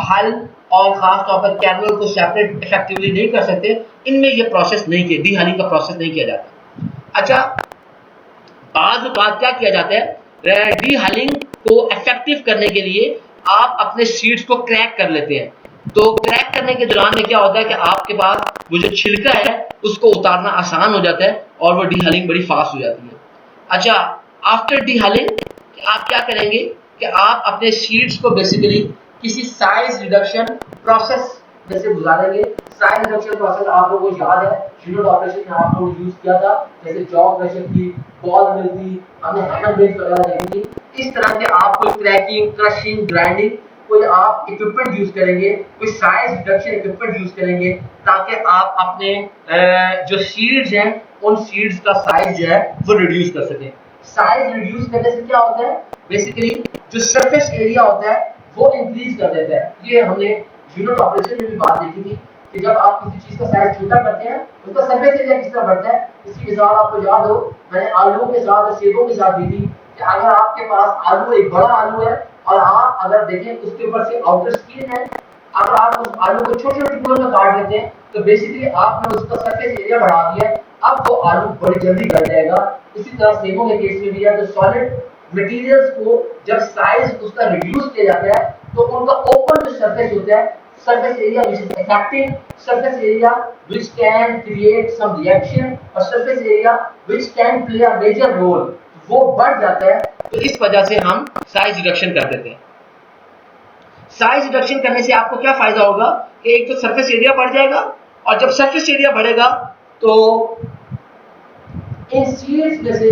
हल और खास तौर पर कैरनल को सेपरेट इफेक्टिवली नहीं कर सकते। इनमें ये प्रोसेस नहीं किया, डीहलिंग का प्रोसेस नहीं किया जाता। अच्छा, बात क्या किया जाता है, डीहलिंग को इफेक्टिव करने के लिए आप अपने सीड्स को क्रैक कर लेते हैं। तो क्रैक करने के दौरान में क्या होता है कि आपके पास वो जो छिलका है उसको उतारना आसान हो जाता है, और वो डीहलिंग बड़ी फास्ट हो जाती है। अच्छा, आफ्टर डीहलिंग आप क्या करेंगे कि आप अपने सीड्स को बेसिकली किसी साइज रिडक्शन प्रोसेस में से गुजारेंगे। साइज रिडक्शन प्रोसेस आप लोगों को याद है, यूनिट ऑपरेशन में आप लोग यूज किया था, जैसे जॉ क्रशर की, बॉल मिल थी, हमने हैमर बेल्ट वगैरह देखी थी। इस तरह के आप कोई क्रैकिंग, क्रशिंग, ग्राइंडिंग, कोई आप इक्विपमेंट यूज करेंगे, कोई साइज रिडक्शन इक्विपमेंट यूज करेंगे, ताकि आप अपने जो सीड्स हैं उन सीड्स का साइज जो है वो रिड्यूस कर सकें। साइज रिड्यूस करने से क्या होता है, बेसिकली जो सरफेस एरिया होता है वो इंक्रीज कर देता है। ये हमने यूनिट ऑपरेशन में भी बात देखी थी कि जब आप किसी चीज का साइज छोटा करते हैं उसका सरफेस एरिया किस तरह बढ़ता है। इसकी मिसाल आपको याद हो, मैंने आलू के साथ और सेबों के साथ दी थी कि अगर आपके पास आलू, एक बड़ा आलू है, और आप अगर देखें उसके ऊपर से आउटर स्किन है, अगर आप उस आलू को छोटे छोटे टुकड़ों में काट लेते हैं, तो बेसिकली आपने उसका सरफेस एरिया बढ़ा दिया है, अब वो आलू बड़ी जल्दी गल जाएगा। इसी तरह सेबों के केस में भी है, तो सॉलिड मटेरियल्स को जब साइज उसका रिड्यूस किया जाता है, तो उनका ओपन जो सरफेस होता है, surface area which is effective, surface area which can create some reaction, और surface area which can play a major role, वो बढ़ जाता है। तो इस वजह से हम साइज रिडक्शन कर देते हैं। साइज रिडक्शन करने से आपको क्या फायदा होगा कि एक तो सरफेस एरिया बढ़ जाएगा, और जब सरफेस एरिया बढ़ेगा तो इन सीड्स में से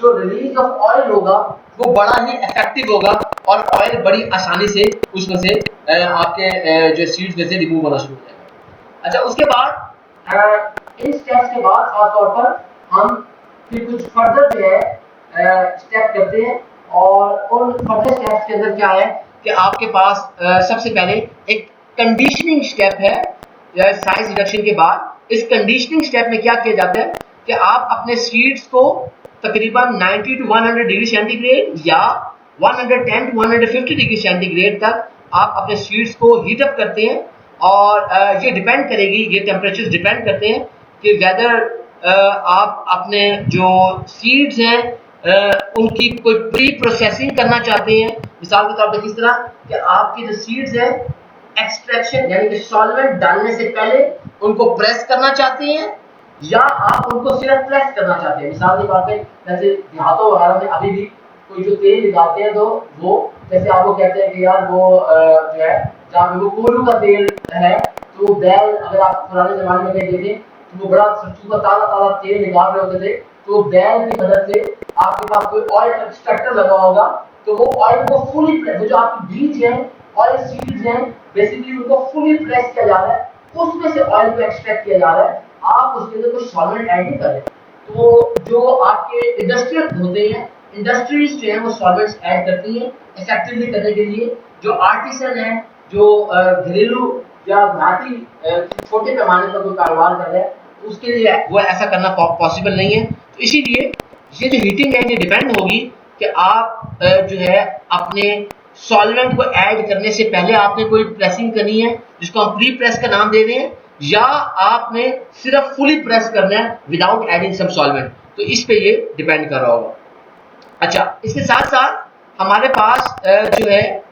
जो रिलीज ऑफ ऑयल होगा वो बड़ा ही इफेक्टिव होगा, और ऑयल बड़ी आसानी से उसमें से आपके जो सीड्स में से रिमूव होना शुरू हो जाएगा। अच्छा, उसके बाद इन स्टेप्स के बाद खास तौर पर हम फिर कुछ फर्दर जो है स्टेप करते हैं, और उन फर्दर स्टेप्स के अंदर क्या है कि आपके पास सबसे पहले एक कंडीशनिंग स्टेप है साइज रिडक्शन के बाद, इस कंडीशनिंग स्टेप में क्या किया जाता है कि आप अपने सीड्स को तकरीबन 90 टू 100 डिग्री सेंटीग्रेड या 110 टू 150 डिग्री सेंटीग्रेड तक आप अपने सीड्स को हीट अप करते हैं। और ये डिपेंड करेगी, ये टेम्परेचर डिपेंड करते हैं कि वेदर आप अपने जो सीड्स हैं उनकी कोई प्री प्रोसेसिंग करना चाहते हैं। मिसाल के तौर पर किस तरह कि आपकी जो सीड्स हैं एक्सट्रैक्शन यानी कि सॉल्वेंट डालने से पहले उनको प्रेस करना चाहते हैं या आप उनको सिर्फ प्रेस करना चाहते हैं। मिसाल की बात है, जैसे देहातों वगैरह में अभी भी कोई जो तेल निकालते हैं तो वो जैसे आप लोग कहते हैं कि यार वो जो है जहाँ पे वो कोल्हू का तेल है तो वो बैल, अगर आप पुराने जमाने में कहीं देखें तो वो बड़ा सरसों का ताज़ा ताज़ा तेल निकाल रहे होते थे, तो बैल की मदद से आपके पास कोई ऑयल एक्सट्रैक्टर लगा होगा तो वो ऑयल को फुली प्रेस, जो आपकी बीज है ऑयल सीड्स हैं बेसिकली उनको फुली प्रेस किया जा रहा है, उसमें से ऑयल को एक्सट्रैक्ट किया जा रहा है। आप उसके अंदर कुछ सॉल्वेंट ऐड नहीं कर रहे। तो जो आपके इंडस्ट्रियल होते हैं, इंडस्ट्रीज जो है वो सॉल्वेंट्स ऐड करती हैं इफेक्टिवली करने के लिए। जो आर्टिसन है, जो घरेलू या घाटी छोटे पैमाने पर कोई कारोबार कर रहा है उसके लिए वो ऐसा करना पॉसिबल नहीं है। तो इसीलिए ये जो हीटिंग है ये डिपेंड होगी कि आप जो है अपने सॉल्वेंट को ऐड करने से पहले आपने कोई प्रेसिंग करनी है जिसको हम प्री प्रेस का नाम दे रहे हैं, या आपने सिर्फ फुली प्रेस करना है विदाउट एडिंग सम सॉल्वेंट। तो इस पे ये डिपेंड कर रहा होगा। अच्छा, इसके साथ साथ हमारे पास जो है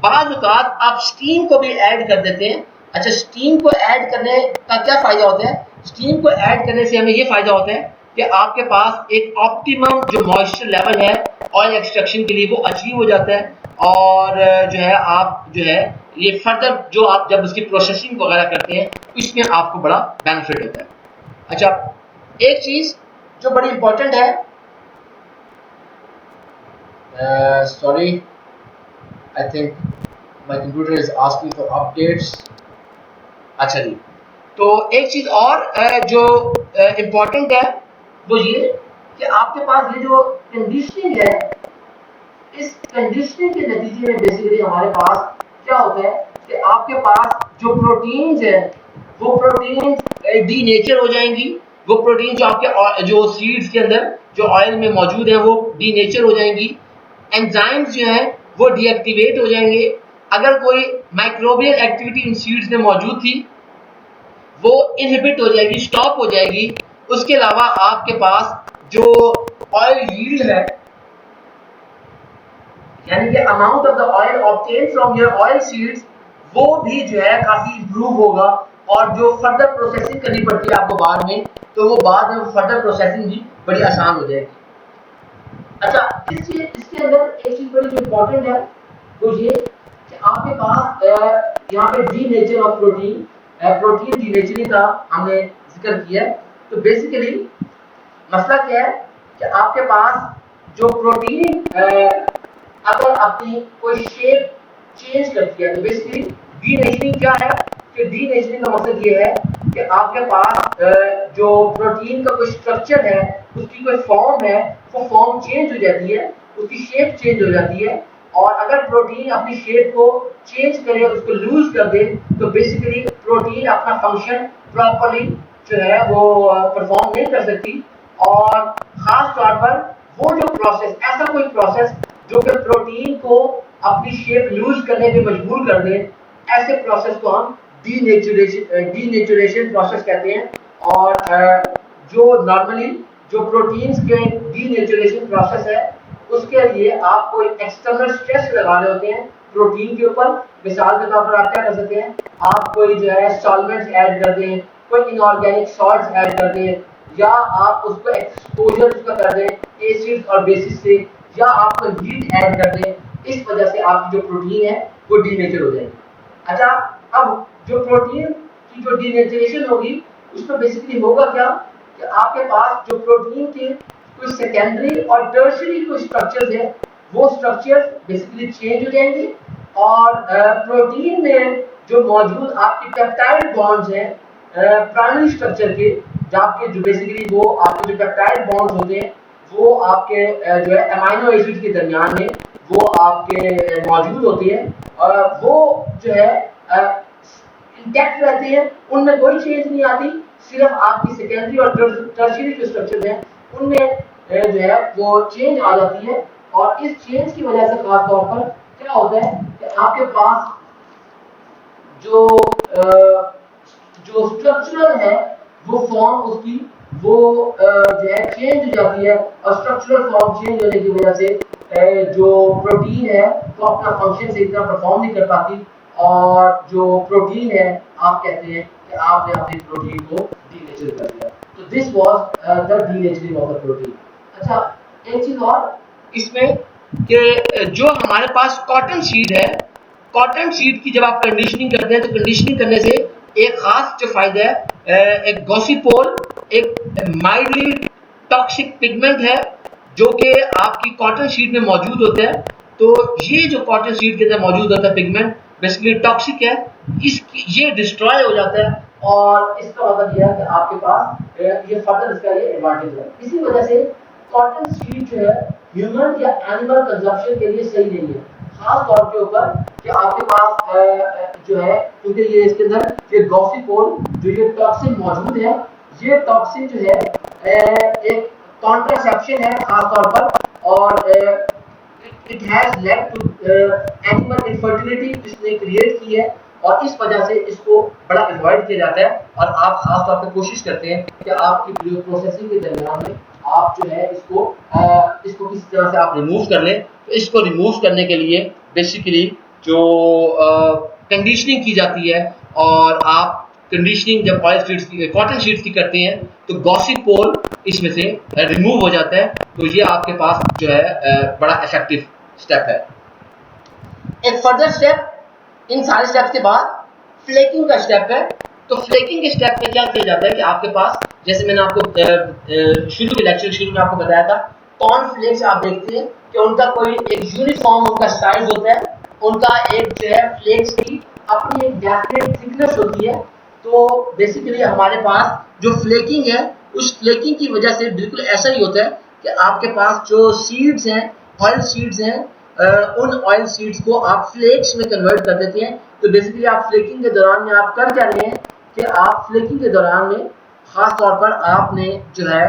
बाज़ औक़ात आप स्टीम को भी ऐड कर देते हैं। अच्छा, स्टीम को ऐड करने का क्या फ़ायदा होता है? स्टीम को ऐड करने से हमें ये फ़ायदा होता है कि आपके पास एक ऑप्टिमम जो मॉइस्चर लेवल है ऑयल एक्सट्रैक्शन के लिए वो अचीव हो जाता है, और जो है आप जो है ये फर्दर जो आप जब उसकी प्रोसेसिंग वगैरह करते हैं इसमें आपको बड़ा बेनिफिट होता है। अच्छा, एक चीज़ जो बड़ी इंपॉर्टेंट है, sorry I think my computer is asking for updates. अच्छा जी, तो एक चीज़ और जो इम्पोर्टेंट है वो ये कि आपके पास ये जो कंडीशनिंग है, इस कंडीशनिंग के नतीजे में बेसिकली हमारे पास क्या होता है कि आपके पास जो प्रोटीन्स है वो प्रोटीन डीनेचर हो जाएंगी। वो प्रोटीन जो आपके जो सीड्स के अंदर जो ऑयल में मौजूद है वो डीनेचर हो जाएंगी। एंजाइम्स जो हैं वो डीएक्टिवेट हो जाएंगे। अगर कोई माइक्रोबियल एक्टिविटी इन सीड्स में मौजूद थी वो इनहिबिट हो जाएगी, स्टॉप हो जाएगी। उसके अलावा आपके पास जो ऑयल यील्ड है यानी कि amount of the oil obtain from your oil seeds वो भी जो है काफी इंप्रूव होगा, और जो फर्दर प्रोसेसिंग करनी पड़ती है आपको बाद में, तो वो बाद में फर्दर प्रोसेसिंग भी बड़ी आसान हो जाएगी। अच्छा, इसके अंदर एक चीज बड़ी इंपॉर्टेंट है वो ये कि आपके पास यहाँ पे denature of protein, protein denaturing का हमने जिक्र किया। तो बेसिकली मसला क्या है कि आपके पास जो प्रोटीन अगर अपनी कोई शेप चेंज करती है तो बेसिकली डीनेचरिंग क्या है कि डीनेचरिंग का मतलब ये है कि आपके पास जो प्रोटीन का कोई स्ट्रक्चर है उसकी कोई फॉर्म है वो फॉर्म चेंज हो जाती है, उसकी शेप चेंज हो जाती है। और अगर प्रोटीन अपनी शेप को चेंज करे, उसको लूज कर दे, तो बेसिकली प्रोटीन अपना फंक्शन प्रॉपर्ली जो है वो परफॉर्म नहीं कर सकती। और खास तौर पर वो जो प्रोसेस, ऐसा कोई प्रोसेस जो कि प्रोटीन को अपनी शेप लूज करने पे मजबूर कर दे, ऐसे प्रोसेस को हम डीनेचुरेशन प्रोसेस कहते हैं। और जो नॉर्मली जो प्रोटीन्स के डीनेचुरेशन प्रोसेस है उसके लिए आप कोई एक्सटर्नल स्ट्रेस लगा रहे होते हैं प्रोटीन के ऊपर। मिसाल के तौर पर आप क्या कर सकते हैं, आप कोई जो है सॉल्वेंट्स ऐड कर दें, कोई इनऑर्गेनिक सॉल्ट्स ऐड कर दें, या आप उसको एक्सपोजर उसका कर दें एसिड्स और बेसिस से, या आप कोई हीट ऐड कर दें। इस वजह से आपकी जो प्रोटीन है वो डीनेचर हो जाएगी। अच्छा, अब जो प्रोटीन की जो डीनेचरेशन होगी उसमें बेसिकली होगा क्या कि आपके पास जो प्रोटीन के कुछ सेकेंडरी और टर्शियरी कुछ स्ट्रक्चर्स हैं वो स्ट्रक्चर्स बेसिकली चेंज हो जाएंगे, और प्रोटीन में जो मौजूद आपके पेप्टाइड बॉन्ड्स हैं प्राइमरी स्ट्रक्चर के, आपके जो बेसिकली वो आपके जो पेप्टाइड बॉन्ड्स होते हैं वो आपके जो है अमाइनो एसिड के दरमियान में वो आपके मौजूद होती है, और वो जो है इंटैक्ट रहते हैं, उनमें कोई चेंज नहीं आती, सिर्फ आपकी सेकेंडरी और टर्शियरी जो स्ट्रक्चर है उनमें जो है वो चेंज आ जाती है। और इस चेंज की वजह से खास तौर पर क्या होता है कि आपके पास जो जो स्ट्रक्चरल है वो फॉर्म उसकी वो जो है चेंज हो जाती है, और स्ट्रक्चरल फॉर्म चेंज होने की वजह से जो प्रोटीन है वो अपना फंक्शन से इतना परफॉर्म नहीं कर पाती, और जो प्रोटीन है आप कहते हैं कि आपने अपने प्रोटीन को डीनेचर कर दिया। तो this was the denaturing of the protein. अच्छा, एक चीज और इसमें कि जो हमारे पास कॉटन सीड है, कॉटन सीड की जब आप कंडीशनिंग करते हैं तो कंडीशनिंग करने से एक खास जो फायदा है, एक गॉसिपोल एक माइल्डली टॉक्सिक पिगमेंट है जो कि आपकी कॉटन सीड में मौजूद होता है। तो ये जो कॉटन सीड के अंदर मौजूद होता है पिगमेंट बेसिकली टॉक्सिक है, इसकी ये डिस्ट्रॉय हो जाता है, और इसका मतलब यह है कि आपके पास ये फर्दर इसका ये एडवांटेज है। इसी वजह से कॉटन सीड जो है ह्यूमन या एनिमल कंजप्शन के लिए सही नहीं है, खास तौर के ऊपर कि आपके पास जो है, क्योंकि ये इसके अंदर ये गॉसिपोल जो ये टॉक्सिन मौजूद है, ये टॉक्सिन जो है एक कॉन्ट्रासेप्शन है खास तौर पर, और it has led to animal infertility, इसने क्रिएट की है, और इस वजह से इसको बड़ा अवॉइड किया जाता है। और आप खास तौर पर कोशिश करते हैं कि आपकी प्रोसेसिंग के दरमियान में आप जो है इसको किसी तरह से आप रिमूव कर लें। तो इसको रिमूव करने के लिए बेसिकली जो कंडीशनिंग की जाती है, और आप कंडीशनिंग जब ऑयल शीट्स की कॉटन शीट्स की करते हैं तो गॉसिपोल इसमें से रिमूव हो जाता है। तो ये आपके पास जो है बड़ा इफेक्टिव स्टेप है। एक फर्दर स्टेप, इन सारे स्टेप्स के बाद फ्लेकिंग का स्टेप है। तो फ्लेकिंग के स्टेप में क्या किया जाता है कि आपके पास, जैसे मैंने आपको शुरू के लेक्चर शुरू में आपको बताया था, कॉर्नफ्लेक्स आप देखते हैं कि उनका कोई एक यूनिफॉर्म उनका साइज होता है, उनका एक जो है फ्लेक्स की अपनी एक डेफिनेट थिकनेस होती है। तो बेसिकली हमारे पास जो फ्लेकिंग है, उस फ्लेकिंग की वजह से बिल्कुल ऐसा ही होता है कि आपके पास जो सीड्स हैं, ऑयल सीड्स हैं, उन ऑयल सीड्स को आप फ्लेक्स में कन्वर्ट कर देते हैं। तो बेसिकली आप फ्लेकिंग के दौरान में आप कर क्या रहे हैं कि आप फ्लेकिंग के दौरान में खास तौर पर आपने जो है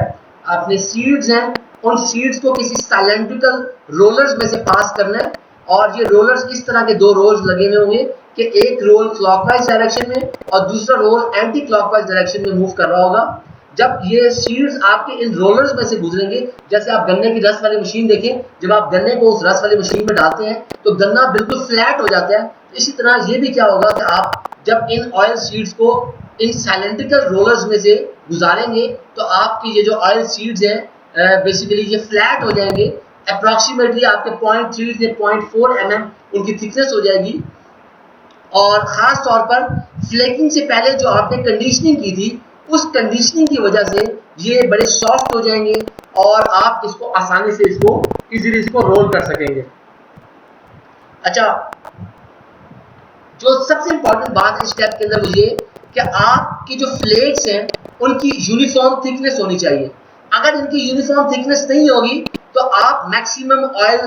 अपने सीड्स हैं, उन सीड्स को किसी साइलेंट्रिकल रोलर्स में से पास करना है, और ये रोलर्स इस तरह के दो रोल्स लगे हुए होंगे कि एक रोल क्लॉकवाइज डायरेक्शन में और दूसरा रोल एंटी क्लॉकवाइज डायरेक्शन में मूव कर रहा होगा। जब ये सीड्स आपके इन रोलर्स में से गुजरेंगे, जैसे आप गन्ने की रस वाली मशीन देखें, जब आप गन्ने को उस रस वाली मशीन में डालते हैं तो गन्ना बिल्कुल फ्लैट हो जाता है। इसी तरह ये भी क्या होगा कि आप जब इन ऑयल सीड्स को इन साइलेंट्रिकल रोलर्स में से गुजारेंगे तो आपकी ये जो ऑयल सीड्स हैं बेसिकली ये फ्लैट हो जाएंगे, अप्रॉक्सीमेटली आपके 0.3 से 0.4 mm उनकी थिकनेस हो जाएगी। और ख़ास तौर पर फ्लेकिंग से पहले जो आपने कंडीशनिंग की थी, उस कंडीशनिंग की वजह से ये बड़े सॉफ्ट हो जाएंगे और आप इसको आसानी से इजीली इसको रोल कर सकेंगे। अच्छा, जो सबसे इंपॉर्टेंट बात इस स्टेप के अंदर वो ये कि आपकी जो फ्लेक्स हैं उनकी यूनिफॉर्म थिकनेस होनी चाहिए। अगर इनकी यूनिफॉर्म थिकनेस नहीं होगी तो आप मैक्सिमम ऑयल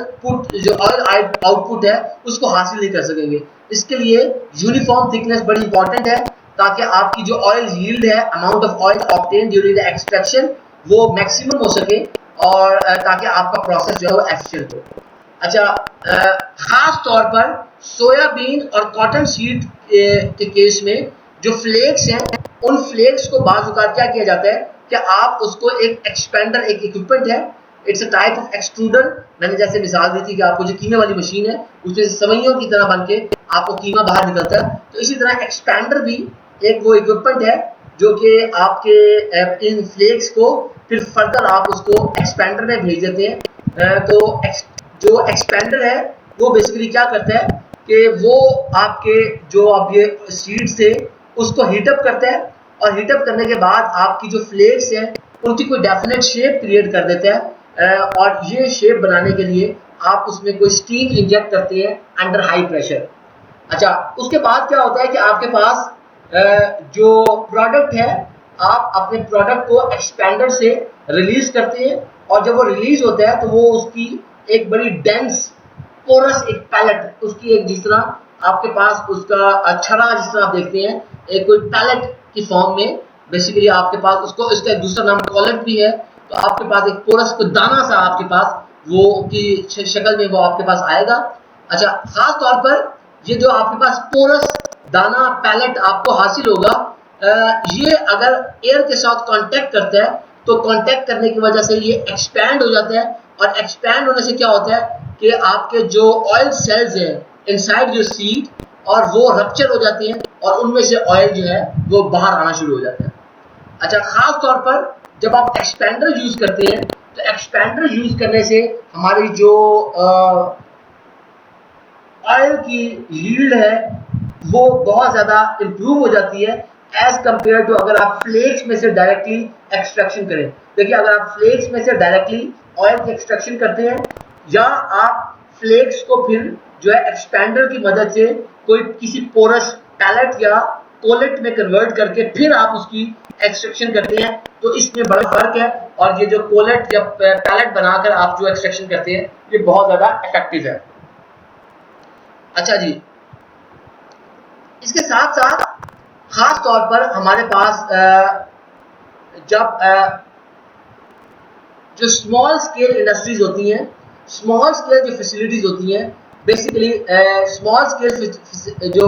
आउटपुट है उसको हासिल नहीं कर सकेंगे। इसके लिए यूनिफॉर्म थिकनेस बड़ी इंपॉर्टेंट है ताकि आपकी जो ऑयल यील्ड है, amount of oil obtain during the extraction, वो मैक्सिमम हो सके और ताकि आपका प्रोसेस जो है वो एफिशिएंट हो। अच्छा, खास तौर पर सोयाबीन और कॉटन सीड के केस में जो फ्लेक्स हैं, उन फ्लेक्स को बाज़ औक़ात क्या किया जाता है कि आप उसको एक एक्सपेंडर, एक इक्विपमेंट है, it's a type of extruder. मैंने जैसे मिसाल दी थी कि आपको जो कीमे वाली मशीन है उसमें सवैयों की तरह बन के आपको कीमा बाहर निकलता है, तो इसी तरह एक्सपेंडर भी एक वो इक्विपमेंट है जो कि आपके इन फ्लेक्स को फिर फर्दर आप उसको एक्सपेंडर में भेज देते हैं। तो जो एक्सपेंडर है वो बेसिकली क्या करता है कि वो आपके जो आप ये सीड्स थे उसको हीटअप करता है, और हीटअप करने के बाद आपकी जो फ्लेक्स हैं उनकी कोई डेफिनेट शेप क्रिएट कर देता है, और ये शेप बनाने के लिए आप उसमें कोई स्टीम इंजेक्ट करते हैं अंडर हाई प्रेशर। अच्छा, उसके बाद क्या होता है कि आपके पास जो प्रोडक्ट है, आप अपने प्रोडक्ट को एक्सपेंडर से रिलीज करते हैं, और जब वो रिलीज होता है तो वो उसकी एक बड़ी डेंस पोरस एक पैलेट, उसकी एक जिस तरह आपके पास उसका छड़ा जिस तरह आप देखते हैं एक कोई पैलेट की फॉर्म में बेसिकली आपके पास उसको, इसका एक दूसरा नाम कॉलेट भी है। तो आपके पास एक पोरस को दाना सा आपके पास वो की शक्ल में वो आपके पास आएगा। अच्छा, खास तौर पर ये जो आपके पास पोरस दाना पैलेट आपको हासिल होगा, ये अगर एयर के साथ कांटेक्ट करता है तो कांटेक्ट करने की वजह से ये एक्सपैंड हो जाता है, और एक्सपैंड होने से क्या होता है कि आपके जो ऑयल सेल्स हैं इनसाइड योर सीड, और वो रप्चर हो जाती हैं और उनमें से ऑयल जो है वो बाहर आना शुरू हो जाता है। अच्छा, खास तौर पर जब आप एक्सपेंडर यूज करते हैं तो एक्सपेंडर यूज करने से हमारी जो ऑयल की यील्ड है वो बहुत ज़्यादा इम्प्रूव हो जाती है एज कंपेयर टू अगर आप फ्लेक्स में से डायरेक्टली एक्सट्रैक्शन करें। देखिए, अगर आप फ्लेक्स में से डायरेक्टली ऑयल की एक्सट्रैक्शन करते हैं, या आप फ्लेक्स को फिर जो है एक्सपेंडर की मदद से कोई किसी पोरस पैलेट या कोलेट में कन्वर्ट करके फिर आप उसकी एक्सट्रैक्शन करते हैं, तो इसमें बड़ा फर्क है। और ये जो कोलेट या पैलेट बनाकर आप जो एक्सट्रैक्शन करते हैं ये बहुत ज़्यादा इफेक्टिव है। अच्छा जी, इसके साथ साथ खास तौर पर हमारे पास जब जो स्मॉल स्केल इंडस्ट्रीज होती हैं, स्मॉल स्केल जो फैसिलिटीज होती हैं, बेसिकली स्मॉल स्केल जो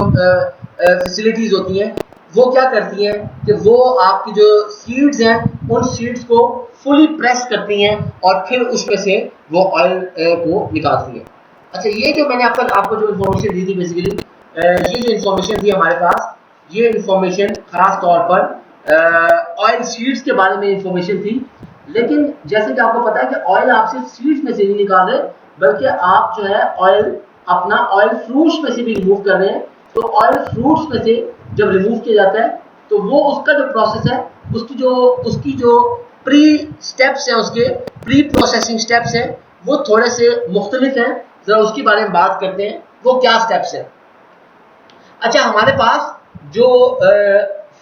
फैसिलिटीज होती हैं वो क्या करती हैं कि वो आपकी जो सीड्स हैं उन सीड्स को फुली प्रेस करती हैं और फिर उसमें से वो ऑयल को निकालती हैं। अच्छा, ये जो मैंने आपको जो इन्फॉर्मेशन दी थी, बेसिकली ये जो इन्फॉर्मेशन थी हमारे पास, ये इन्फॉर्मेशन खास तौर पर ऑयल सीड्स के बारे में इन्फॉर्मेशन थी। लेकिन जैसे कि आपको पता है कि ऑयल आप सिर्फ सीड्स में से नहीं निकाल रहे, बल्कि आप जो है ऑयल अपना ऑयल फ्रूट्स में से भी रिमूव कर रहे हैं। तो ऑयल फ्रूट्स में से जब रिमूव किया जाता है तो वो उसका जो प्रोसेस है, उसकी जो प्री स्टेप्स हैं, उसके प्री प्रोसेसिंग स्टेप्स हैं, वो थोड़े से मुख्तलिफ हैं। जरा उसके बारे में बात करते हैं, वो क्या स्टेप्स हैं। अच्छा, हमारे पास जो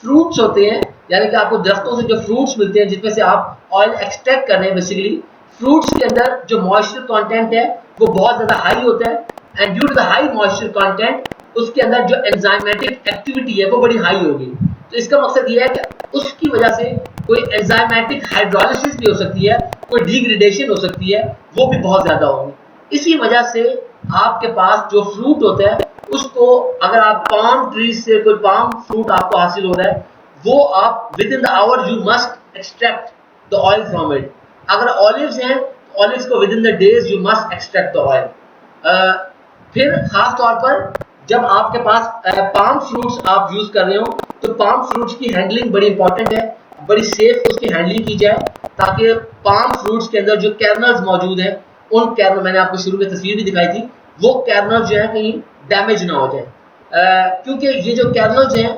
फ्रूट्स होते हैं, यानी कि आपको दरख्तों से जो फ्रूट्स मिलते हैं जिसमें से आप ऑयल एक्सट्रैक्ट कर रहे हैं, बेसिकली फ्रूट्स के अंदर जो मॉइस्चर कंटेंट है वो बहुत ज़्यादा हाई होता है, and due to the high moisture content उसके अंदर जो एंजाइमेटिक एक्टिविटी है वो बड़ी हाई होगी। तो इसका मकसद ये है कि उसकी वजह से कोई एंजाइमेटिक हाइड्रोलिसिस भी हो सकती है, कोई डिग्रेडेशन हो सकती है, वो भी बहुत ज़्यादा होगी। इसी वजह से आपके पास जो फ्रूट होता है उसको, अगर आप पाम ट्रीज से कोई पाम फ्रूट आपको हासिल हो रहा है, वो आप within the hour you must extract the oil from it. अगर ऑलिव्स हैं तो ऑलिव्स को within the days you must extract the oil. फिर खास तौर पर जब आपके पास पाम फ्रूट्स आप यूज कर रहे हो तो पाम फ्रूट्स की हैंडलिंग बड़ी इंपॉर्टेंट है, बड़ी सेफ उसकी हैंडलिंग की जाए, ताकि पाम फ्रूट्स के अंदर जो कैरनल्स मौजूद हैं, उन कैरनल, मैंने आपको शुरू में तस्वीर भी दिखाई थी, वो कैरनल जो है कहीं डैमेज ना हो जाए, क्योंकि ये जो कैरनल्स हैं,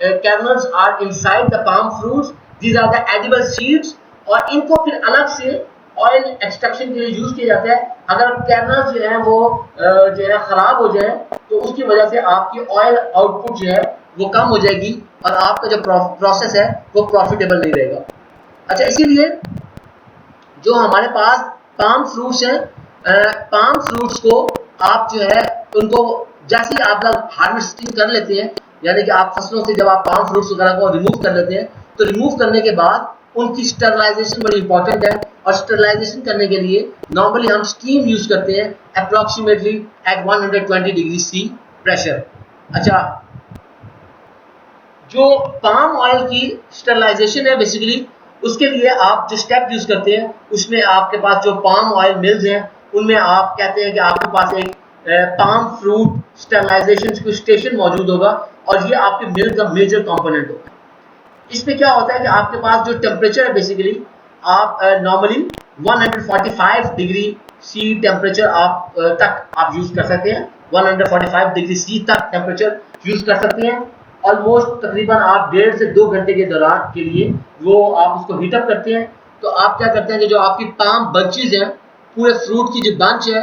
kernels are inside the palm fruits, these are the edible seeds, और इनको फिर अलग से ऑयल एक्सट्रैक्शन के लिए यूज किया जाता है। अगर कैरनल्स जो है वो जो है खराब हो जाए तो उसकी वजह से आपकी ऑयल आउटपुट जो है वो कम हो जाएगी और आपका जो प्रोसेस है वो प्रॉफिटेबल नहीं रहेगा। अच्छा, इसीलिए जो हमारे पास पाम फ्रूट्स हैं, पाम फ्रूट्स को आप जो है उनको जैसे ही आप लोग हार्वेस्टिंग कर लेते हैं, यानी कि आप फसलों से जब आप पाम फ्रूट्स वगैरह को रिमूव कर लेते हैं, तो रिमूव करने के बाद उनकी स्टरलाइजेशन बड़ी इंपॉर्टेंट है। और स्टरलाइजेशन करने के लिए नॉर्मली हम स्टीम यूज करते हैं approximately at 120 degree C pressure. अच्छा, जो पाम ऑयल की स्टरलाइजेशन है, बेसिकली उसके लिए आप जो स्टेप यूज करते हैं उसमें आपके पास जो पाम ऑयल मिल्स हैं उनमें आप कहते हैं कि आपके पास एक पाम फ्रूट स्टरलाइजेशन स्टेशन मौजूद होगा, और ये आपके मिल का मेजर कंपोनेंट होगा। इसमें क्या होता है कि आपके पास जो टेम्परेचर है, बेसिकली आप नॉर्मली 145 डिग्री सी टेम्परेचर तक आप यूज कर सकते हैं। 145 डिग्री सी तक टेम्परेचर यूज कर सकते हैं। ऑलमोस्ट तकरीबन आप 1.5 से 2 घंटे के दौरान के लिए वो आप उसको हीटअप करते हैं। तो आप क्या करते हैं कि जो आपकी पाम बंचेज हैं, पूरे फ्रूट की जो बंच है,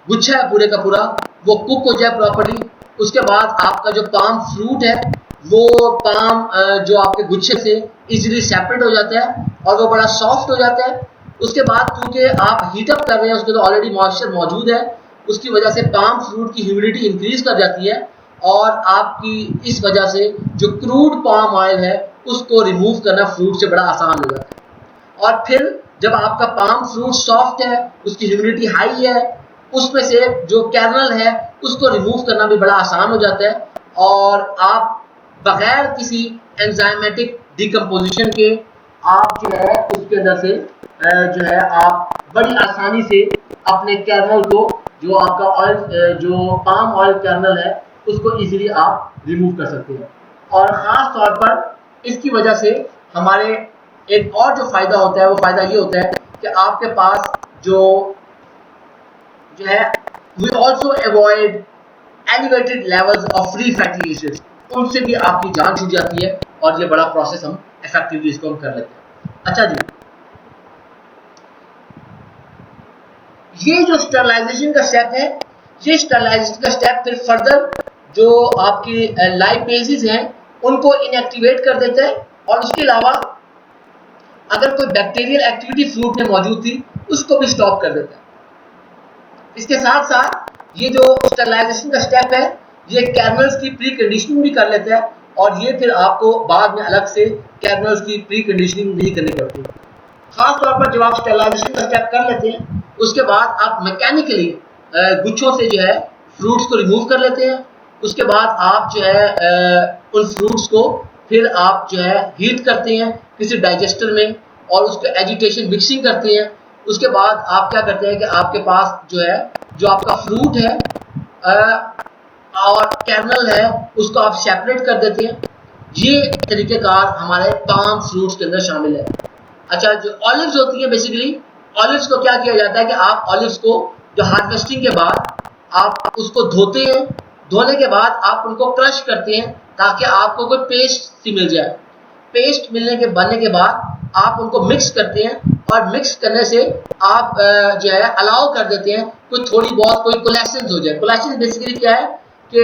गुच्छा है पूरे का पूरा, वो कुक हो जाए प्रॉपर्ली। उसके बाद आपका जो पाम फ्रूट है वो पाम जो आपके गुच्छे से इजीली सेपरेट हो जाता है और वो बड़ा सॉफ्ट हो जाता है। उसके बाद क्योंकि आप हीटअप कर रहे हैं, उसके तो ऑलरेडी मॉइस्चर मौजूद है, उसकी वजह से पाम फ्रूट की ह्यूमिडिटी इंक्रीज कर जाती है और आपकी इस वजह से जो क्रूड पाम ऑयल है उसको रिमूव करना फ्रूट से बड़ा आसान हो जाता है। और फिर जब आपका पाम फ्रूट सॉफ्ट है, उसकी ह्यूमिडिटी हाई है, उसमें से जो कर्नल है उसको रिमूव करना भी बड़ा आसान हो जाता है और आप बगैर किसी एंजाइमेटिक डिकम्पोजिशन के आप जो है उसके अंदर से जो है आप बड़ी आसानी से अपने कर्नल को, जो आपका ऑयल, जो पाम ऑयल कर्नल है, उसको इजीली आप रिमूव कर सकते हैं। और ख़ास तौर पर इसकी वजह से हमारे एक और जो फ़ायदा होता है वो फ़ायदा ये होता है कि आपके पास जो है we also avoid elevated levels of free fatty acids, उनसे भी आपकी जान छूट जाती है और ये बड़ा प्रोसेस हम इफेक्टिवली इसको हम कर लेते हैं। अच्छा जी, ये जो स्टरलाइजेशन का स्टेप है, ये स्टरलाइजेशन का स्टेप फिर फर्दर जो आपकी लाइपेजेस हैं उनको इनएक्टिवेट कर देता है और उसके अलावा अगर कोई बैक्टीरियल एक्टिविटी फ्रूट में मौजूद थी उसको भी स्टॉप कर देता है। इसके साथ साथ ये जो स्टरलाइजेशन का स्टेप है ये कर्नल्स की प्री कंडीशनिंग भी कर लेता है और ये फिर आपको बाद में अलग से कर्नल्स की प्री कंडीशनिंग नहीं करनी पड़ती। खास तौर पर जब आप स्टरलाइजेशन का स्टेप कर लेते हैं उसके बाद आप मैकेनिकली गुच्छों से जो है फ्रूट्स को रिमूव कर लेते हैं। उसके बाद आप जो है उन फ्रूट्स को फिर आप जो है हीट करते हैं किसी डाइजेस्टर में और उसको एजिटेशन मिक्सिंग करते हैं। उसके बाद आप क्या करते हैं कि आपके पास जो है जो आपका फ्रूट है और कर्नल है उसको आप सेपरेट कर देते हैं। ये तरीक़ेकार हमारे पाम फ्रूट्स के अंदर शामिल है। अच्छा, जो ऑलिव्स होती है बेसिकली ऑलिव्स को क्या किया जाता है कि आप ऑलिव्स को जो हार्वेस्टिंग के बाद आप उसको धोते हैं, धोने के बाद आप उनको क्रश करते हैं ताकि आपको कोई पेस्ट सी मिल जाए। पेस्ट बनने के बाद आप उनको मिक्स करते हैं और मिक्स करने से आप जो है अलाउ कर देते हैं कोई थोड़ी बहुत कोई कोलेसेंस हो जाए। कोलेसेंस बेसिकली क्या है कि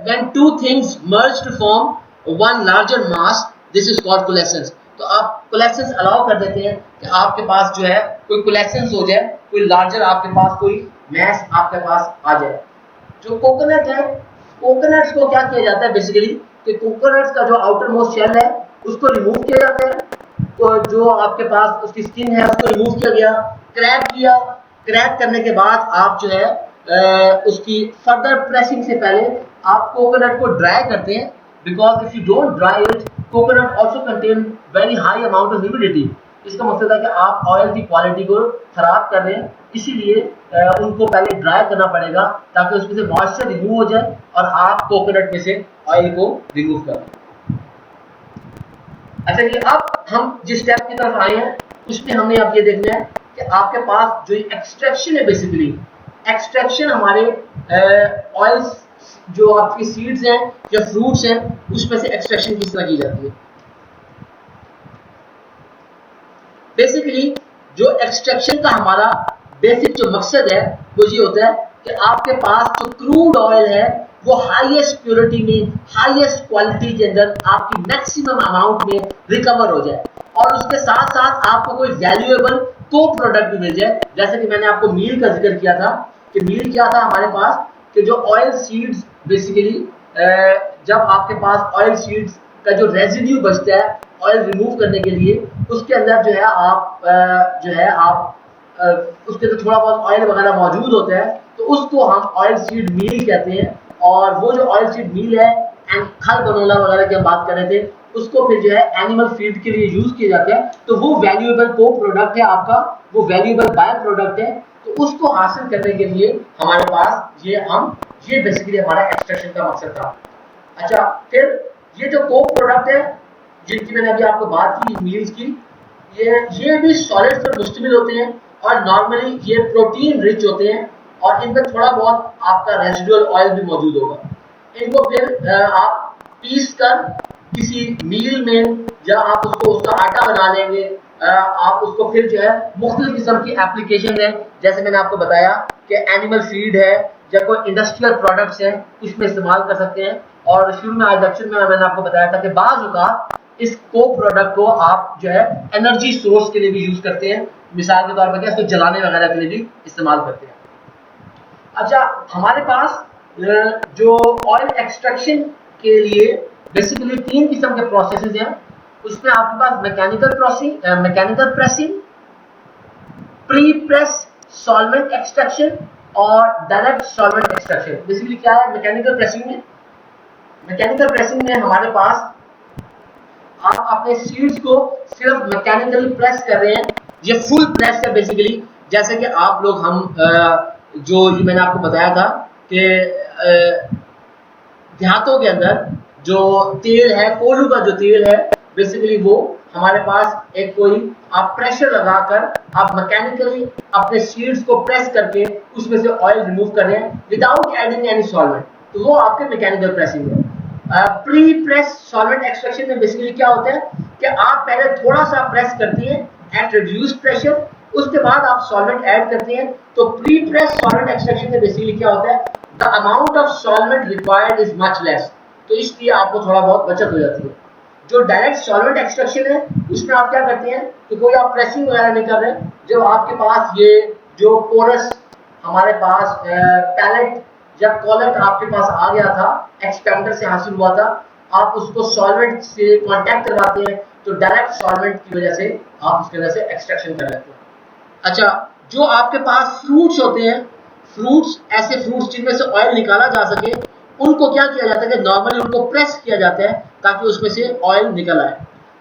when two things merge to form one larger mass, this is called coalescence. तो आप कोलेसेंस अलाउ कर देते हैं कि आपके पास जो है कोई कोलेसेंस हो जाए, कोई लार्जर आपके पास कोई मैस आपके पास आ जाए। जो कोकोनट है, कोकोनट्स को क्या किया जाता है बेसिकली कि कोकोनट्स का जो आउटर मोस्ट शेल है उसको रिमूव किया जाता है। तो जो आपके पास उसकी स्किन है उसको रिमूव किया गया, क्रैक किया, क्रैक करने के बाद आप जो है उसकी फर्दर प्रेसिंग से पहले आप कोकोनट को ड्राई करते हैं because if you don't dry it coconut also contain very high amount of humidity. इसका मतलब है कि आप ऑयल की क्वालिटी को खराब कर रहे हैं, इसीलिए उनको पहले ड्राई करना पड़ेगा ताकि उसमें से मॉइस्चर रिमूव हो जाए और आप कोकोनट में से ऑयल को रिमूव करें। अच्छा जी, अब हम जिस स्टेप की तरफ आए हैं उसमें हमने अब ये देखना है कि आपके पास जो एक्सट्रैक्शन है, बेसिकली एक्सट्रैक्शन हमारे ऑयल्स जो आपकी सीड्स हैं या फ्रूट्स हैं उसमें से एक्सट्रैक्शन किस तरह की जाती है। बेसिकली जो एक्सट्रैक्शन का हमारा बेसिक जो मकसद है वो ये होता है कि आपके पास जो क्रूड ऑयल है वो हाईएस्ट प्योरिटी में, हाईएस्ट क्वालिटी के अंदर आपकी मैक्सिमम अमाउंट में रिकवर हो जाए और उसके साथ साथ आपको कोई वैल्यूएबल को प्रोडक्ट भी मिल जाए। जैसे कि मैंने आपको मील का जिक्र किया था कि मील क्या था हमारे पास कि जो ऑयल सीड्स बेसिकली जब आपके पास ऑयल सीड्स का जो रेजिड्यू बचता है ऑयल रिमूव करने के लिए उसके अंदर जो है आप उसके अंदर थोड़ा बहुत ऑयल वगैरह मौजूद होता है तो उसको हम ऑयल सीड मील कहते हैं। और वो जो ऑयल सीड मील है एंड खल बनोला वगैरह की हम बात कर रहे थे उसको फिर जो है एनिमल फीड के लिए यूज किया जाता है। तो वो वैल्यूएबल को प्रोडक्ट है आपका, वो वैल्यूएबल बाय प्रोडक्ट है। तो उसको हासिल करने के लिए हमारे पास ये बेसिकली हमारा एक्सट्रैक्शन का मकसद था। अच्छा, फिर ये जो को प्रोडक्ट है जिनकी मैंने अभी आपको बात की मील्स की, ये भी सॉलिड्स पर मुश्तमिल होते हैं और नॉर्मली ये प्रोटीन रिच होते हैं और इनमें थोड़ा बहुत आपका रेसिडुअल ऑयल भी मौजूद होगा। इनको फिर आप पीस कर किसी मील में या आप उसका आटा बना लेंगे, आप उसको फिर जो है मुख्तलिफ किस्म की एप्लीकेशन है जैसे मैंने आपको बताया कि एनिमल फीड है या कोई इंडस्ट्रियल प्रोडक्ट्स हैं उसमें इस्तेमाल कर सकते हैं। और शुरू में आज लेक्चर में मैंने आपको बताया था कि बाज़ औक़ात इस को प्रोडक्ट को आप जो है एनर्जी सोर्स के लिए भी यूज करते हैं, मिसाल के तौर पर क्या इसको जलाने वगैरह के लिए भी इस्तेमाल करते हैं। अच्छा, हमारे पास जो ऑयल एक्सट्रैक्शन के लिए बेसिकली 3 किस्म के प्रोसेसेस हैं। उसमें आपके पास mechanical pressing, pre press solvent extraction और डायरेक्ट सॉल्वेंट एक्सट्रैक्शन। बेसिकली क्या है मैकेनिकल प्रेसिंग में? मैकेनिकल प्रेसिंग में हमारे पास आप अपने सीड्स को सिर्फ मैकेनिकली प्रेस कर रहे हैं, ये फुल प्रेस है बेसिकली। जैसे कि आप लोग जो मैंने आपको बताया था कि देहातों के अंदर जो तेल है, कोल्हू का जो तेल है, बेसिकली वो हमारे पास एक कोई आप प्रेशर लगाकर आप मैकेनिकली अपने सीड्स को प्रेस करके उसमें से ऑयल रिमूव कर रहे हैं विदाउट एडिंग एनी सॉल्वेंट, तो वो आपके मैकेनिकल प्रेसिंग है। प्री प्रेस सॉल्वेंट एक्सट्रैक्शन में बेसिकली क्या होता है कि आप पहले थोड़ा सा प्रेस करती हैं एट रिड्यूस्ड प्रेशर, उसके बाद आप सॉल्वेंट ऐड करते हैं। तो प्री प्रेस सॉल्वेंट एक्सट्रैक्शन में बेसिकली क्या होता है, the amount of solvent required is much less, तो इसलिए आपको थोड़ा बहुत बचत हो जाती है। जो डायरेक्ट सॉल्वेंट एक्सट्रैक्शन है उसमें आप क्या करते हैं कि कोई आप प्रेसिंग वगैरह नहीं कर रहे, जब आपके पास ये जो पोरस हमारे पास पैलेट या कॉलेट आपके पास आ गया था, एक्सपेंडर से हासिल हुआ था, आप उसको सॉल्वेंट से कांटेक्ट करवाते हैं, तो डायरेक्ट सॉल्वेंट की वजह से आप उसकी वजह से एक्सट्रैक्शन कर लेते हैं। अच्छा, जो आपके पास फ्रूट्स होते हैं, फ्रूट्स ऐसे फ्रूट्स जिनमें से ऑयल निकाला जा सके, उनको क्या किया जाता है कि नॉर्मली उनको प्रेस किया जाता है ताकि उसमें से ऑयल निकल आए।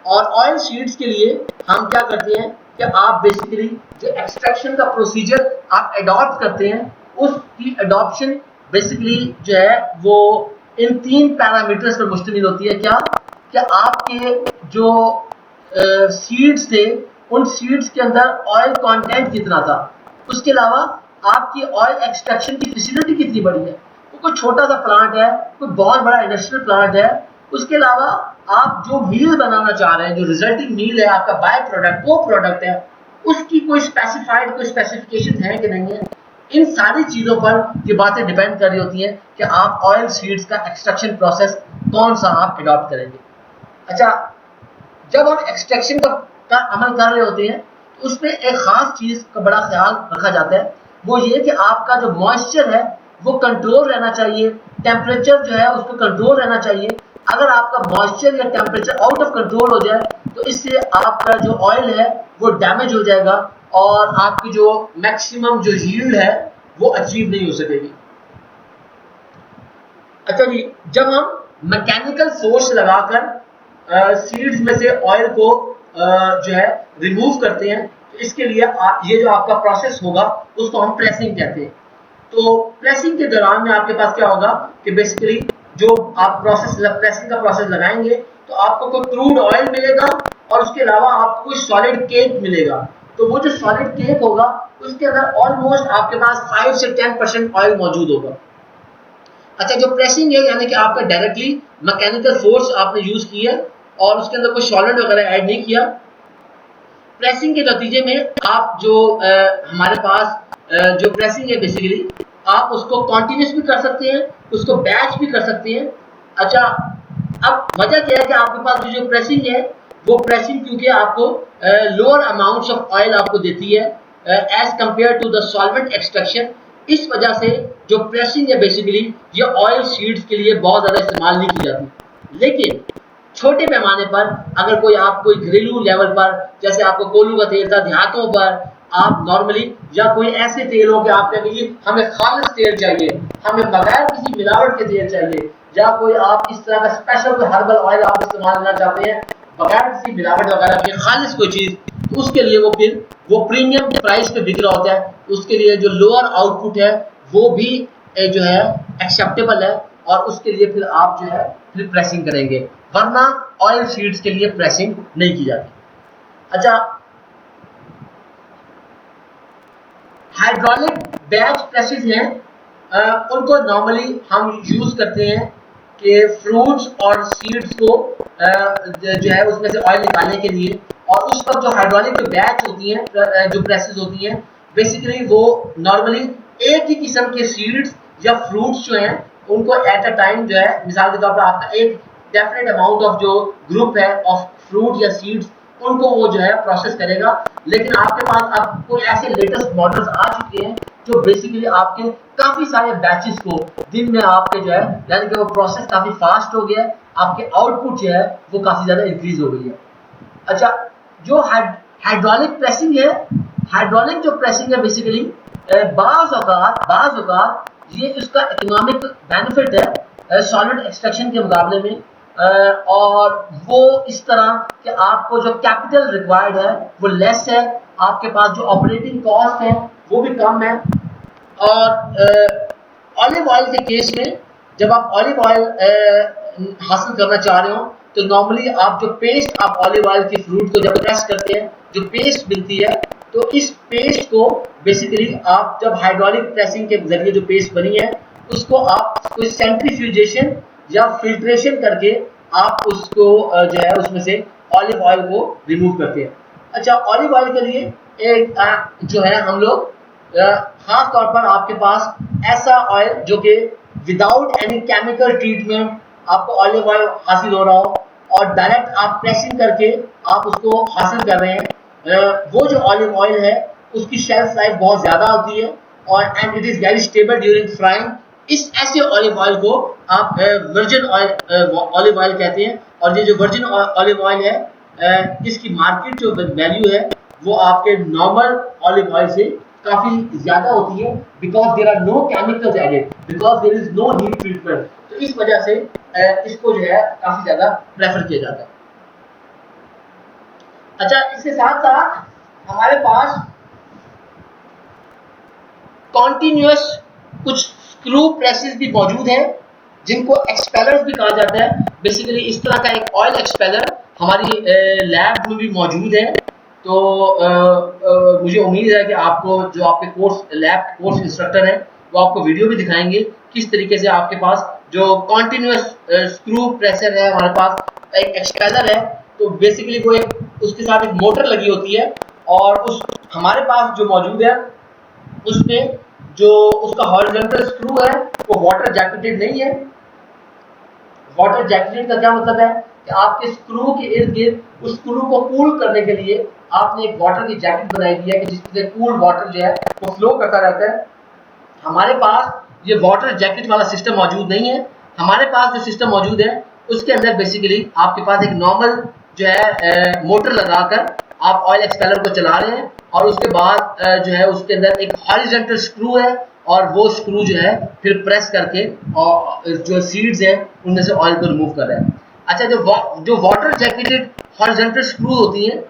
और ऑयल सीड्स के लिए हम क्या करते हैं कि आप बेसिकली जो एक्सट्रैक्शन का प्रोसीजर आप अडॉप्ट करते हैं, उसकी अडॉप्शन बेसिकली जो है वो इन 3 पैरामीटर्स पर मुश्तमिल होती है। क्या कि आपके जो सीड्स थे, उन सीड्स के अंदर ऑयल कंटेंट कितना था, उसके अलावा आपकी ऑयल एक्सट्रैक्शन की फैसिलिटी कितनी बड़ी है, कोई छोटा सा प्लांट है, कोई बहुत बड़ा इंडस्ट्रियल प्लांट है, उसके अलावा आप जो मील बनाना चाह रहे हैं, जो रिजल्टिंग मील है आपका बाय प्रोडक्ट, वो प्रोडक्ट है, उसकी कोई स्पेसिफाइड कोई स्पेसिफिकेशन है कि नहीं है। इन सारी चीजों पर ये बातें डिपेंड कर रही होती हैं कि आप ऑयल सीड्स का एक्सट्रैक्शन प्रोसेस कौन सा आप अडॉप्ट करेंगे। अच्छा, जब हम एक्सट्रैक्शन का अमल कर रहे होते हैं तो उसमें एक खास चीज का बड़ा ख्याल रखा जाता है, वो ये कि आपका जो मॉइस्चर है वो कंट्रोल रहना चाहिए, टेम्परेचर जो है उसको कंट्रोल रहना चाहिए। अगर आपका मॉइस्चर या टेम्परेचर आउट ऑफ कंट्रोल हो जाए तो इससे आपका जो ऑयल है वो डैमेज हो जाएगा और आपकी जो मैक्सिमम जो यील्ड है वो अचीव नहीं हो सकेगी। अच्छा जी, जब हम मैकेनिकल फोर्स लगाकर सीड्स में से ऑयल को जो है रिमूव करते हैं, तो इसके लिए ये जो आपका प्रोसेस होगा उसको हम प्रेसिंग कहते हैं। तो प्रेसिंग के दौरान में आपके पास क्या होगा कि बेसिकली जो आप प्रेसिंग का प्रोसेस लगाएंगे तो आपको कोई क्रूड ऑयल मिलेगा और उसके अलावा आपको कोई सॉलिड केक मिलेगा। तो वो जो सॉलिड केक होगा उसके अंदर ऑलमोस्ट आपके पास 5 से 10% ऑयल मौजूद होगा। अच्छा, जो प्रेसिंग है यानी कि आपका डायरेक्टली मैकेनिकल फोर्स आपने यूज की है और उसके अंदर कोई सॉल्वेंट वगैरह ऐड नहीं किया। प्रेसिंग के नतीजे में आप जो हमारे पास जो प्रेसिंग है बेसिकली आप उसको कॉन्टिन्यूस भी कर सकते हैं, उसको बैच भी कर सकते हैं। अच्छा, अब वजह क्या है कि आपके पास जो प्रेसिंग है वो प्रेसिंग क्योंकि आपको लोअर अमाउंट्स ऑफ ऑयल आपको देती है as compare to the solvent extraction. इस वजह से जो प्रेसिंग है बेसिकली ये ऑयल सीड्स के लिए बहुत ज़्यादा इस्तेमाल नहीं की जाती। लेकिन छोटे पैमाने पर अगर कोई घरेलू लेवल पर, जैसे आपको कोल्हू का तेल था, देहातों पर आप नॉर्मली या कोई ऐसे तेल हो कि आपने कही हमें खालिस तेल चाहिए, हमें बगैर किसी मिलावट के तेल चाहिए, या कोई आप इस तरह का स्पेशल हर्बल ऑयल आप इस्तेमाल करना चाहते हैं बगैर किसी मिलावट वगैरह के, खालिस कोई चीज़, तो उसके लिए वो प्रीमियम प्राइस पे बिक रहा होता है। उसके लिए जो लोअर आउटपुट है वो भी जो है एक्सेप्टेबल है और उसके लिए फिर आप जो है फिर प्रेसिंग करेंगे, वरना ऑयल सीड्स के लिए प्रेसिंग नहीं की जाती। अच्छा, हाइड्रोलिक बैच प्रेसेस हैं, उनको नॉर्मली हम यूज करते हैं कि फ्रूट्स और सीड्स को जो है उसमें से ऑयल निकालने के लिए। और उस वक्त जो हाइड्रोलिक जो बैच होती हैं, जो प्रेसेस होती हैं, बेसिकली वो नॉर्मली एक ही किस्म के सीड्स या फ्रूट्स जो हैं उनको एट अ टाइम जो है, मिसाल के तौर पर आपका एक डेफिनेट अमाउंट ऑफ जो ग्रुप है ऑफ फ्रूट या सीड्स, उनको वो जो है प्रोसेस करेगा। लेकिन आपके पास अब कोई ऐसे लेटेस्ट मॉडल्स आ चुके हैं जो बेसिकली आपके काफी सारे बैचेस को दिन में आपके जो है, यानी कि वो प्रोसेस काफी फास्ट हो गया है, आपके आउटपुट जो है वो काफी ज्यादा इंक्रीज हो गई है। अच्छा, जो हाइड्रोलिक प्रेसिंग है, हाइड्रोलिक जो प्रेसिंग है बेसिकली बाज़ औक़ात ये इसका इकोनॉमिक बेनिफिट है सॉलिड एक्सट्रैक्शन के मुकाबले में, और वो इस तरह कि आपको जो कैपिटल रिक्वायर्ड है वो लेस है, आपके पास जो ऑपरेटिंग कॉस्ट है वो भी कम है। और ऑलिव ऑयल के केस में जब आप ऑलिव ऑयल हासिल करना चाह रहे हो तो नॉर्मली आप जो पेस्ट आप ऑलिव ऑयल के फ्रूट को जब प्रेस करते हैं जो पेस्ट मिलती है, तो इस पेस्ट को बेसिकली आप जब हाइड्रोलिक प्रेसिंग के जरिए जो पेस्ट बनी है उसको आप कोई सेंट्रीफ्यूजेशन या फिल्ट्रेशन करके आप उसको जो है उसमें से ऑलिव ऑयल को रिमूव करते हैं। अच्छा, ऑलिव ऑयल के लिए एक जो है हम लोग खास तौर पर आपके पास ऐसा ऑयल जो कि विदाउट एनी केमिकल ट्रीटमेंट आपको ऑलिव ऑयल हासिल हो रहा हो और डायरेक्ट आप प्रेसिंग करके आप उसको हासिल कर रहे हैं, वो जो ऑलिव ऑयल है उसकी शेल्फ लाइफ बहुत ज़्यादा होती है और and it is very stable during frying. इस ऐसे ऑलिव ऑयल को आप वर्जिन ऑलिव ऑयल कहते हैं। और ये जो वर्जिन ऑलिव ऑयल है इसकी मार्केट जो वैल्यू है वो आपके नॉर्मल ऑलिव ऑयल से काफ़ी ज़्यादा होती है, because there are no chemicals added, because there is no heat treatment. तो इस वजह से इसको जो है काफ़ी ज़्यादा प्रेफर किया जाता है। अच्छा, इसके साथ साथ हमारे पास कॉन्टिन्यूअस कुछ स्क्रू प्रेसेस भी मौजूद हैं जिनको एक्सपेलर्स भी कहा जाता है। बेसिकली इस तरह का एक ऑयल एक्सपेलर हमारी लैब में भी मौजूद है। तो मुझे उम्मीद है कि आपको जो आपके लैब कोर्स इंस्ट्रक्टर हैं वो आपको वीडियो भी दिखाएंगे किस तरीके से आपके पास जो कॉन्टिन्यूअस स्क्रू प्रेसर है, हमारे पास एक एक्सपेलर है, तो बेसिकली वो एक उसके साथ एक मोटर लगी होती है और उस हमारे पास जो मौजूद है उसमें जो उसका हॉरिजॉन्टल स्क्रू है वो वाटर जैकेटेड नहीं है। वाटर जैकेटेड का क्या मतलब है कि आपके स्क्रू के इर्द गिर्द उस स्क्रू को कूल करने के लिए आपने एक वाटर की जैकेट बनाई दी है कि जिससे कूल वाटर जो है वो फ्लो करता रहता है। हमारे पास ये वाटर जैकेट वाला सिस्टम मौजूद नहीं है। हमारे पास जो सिस्टम मौजूद है उसके अंदर बेसिकली आपके पास एक नॉर्मल जो है मोटर लगाकर आप ऑयल एक्सपेलर को चला रहे हैं और उसके बाद जो है उसके अंदर एक हॉरिजॉन्टल स्क्रू है और वो स्क्रू जो है फिर प्रेस करके और जो सीड्स है उनमें से ऑयल को रिमूव कर रहा है। अच्छा, जो वाटर जैकेटेड हॉरिजॉन्टल स्क्रू होती हैं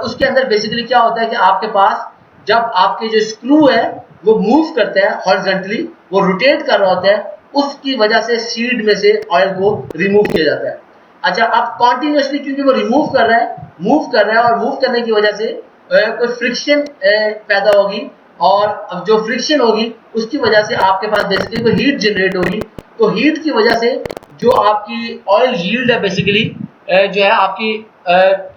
उसके अंदर बेसिकली क्या होता है कि आपके पास जब आपके जो स्क्रू है वो मूव करता है हॉरिजॉन्टली, वो रोटेट कर रहा होता है, उसकी वजह से सीड में से ऑयल को रिमूव किया जाता है। अच्छा, अब कॉन्टिन्यूसली क्योंकि वो रिमूव कर रहा है, मूव कर रहा है और मूव करने की वजह से कोई फ्रिक्शन पैदा होगी और अब जो फ्रिक्शन होगी उसकी वजह से आपके पास बेसिकली कोई हीट जनरेट होगी। तो हीट की वजह से जो आपकी ऑयल यील्ड है बेसिकली जो है आपकी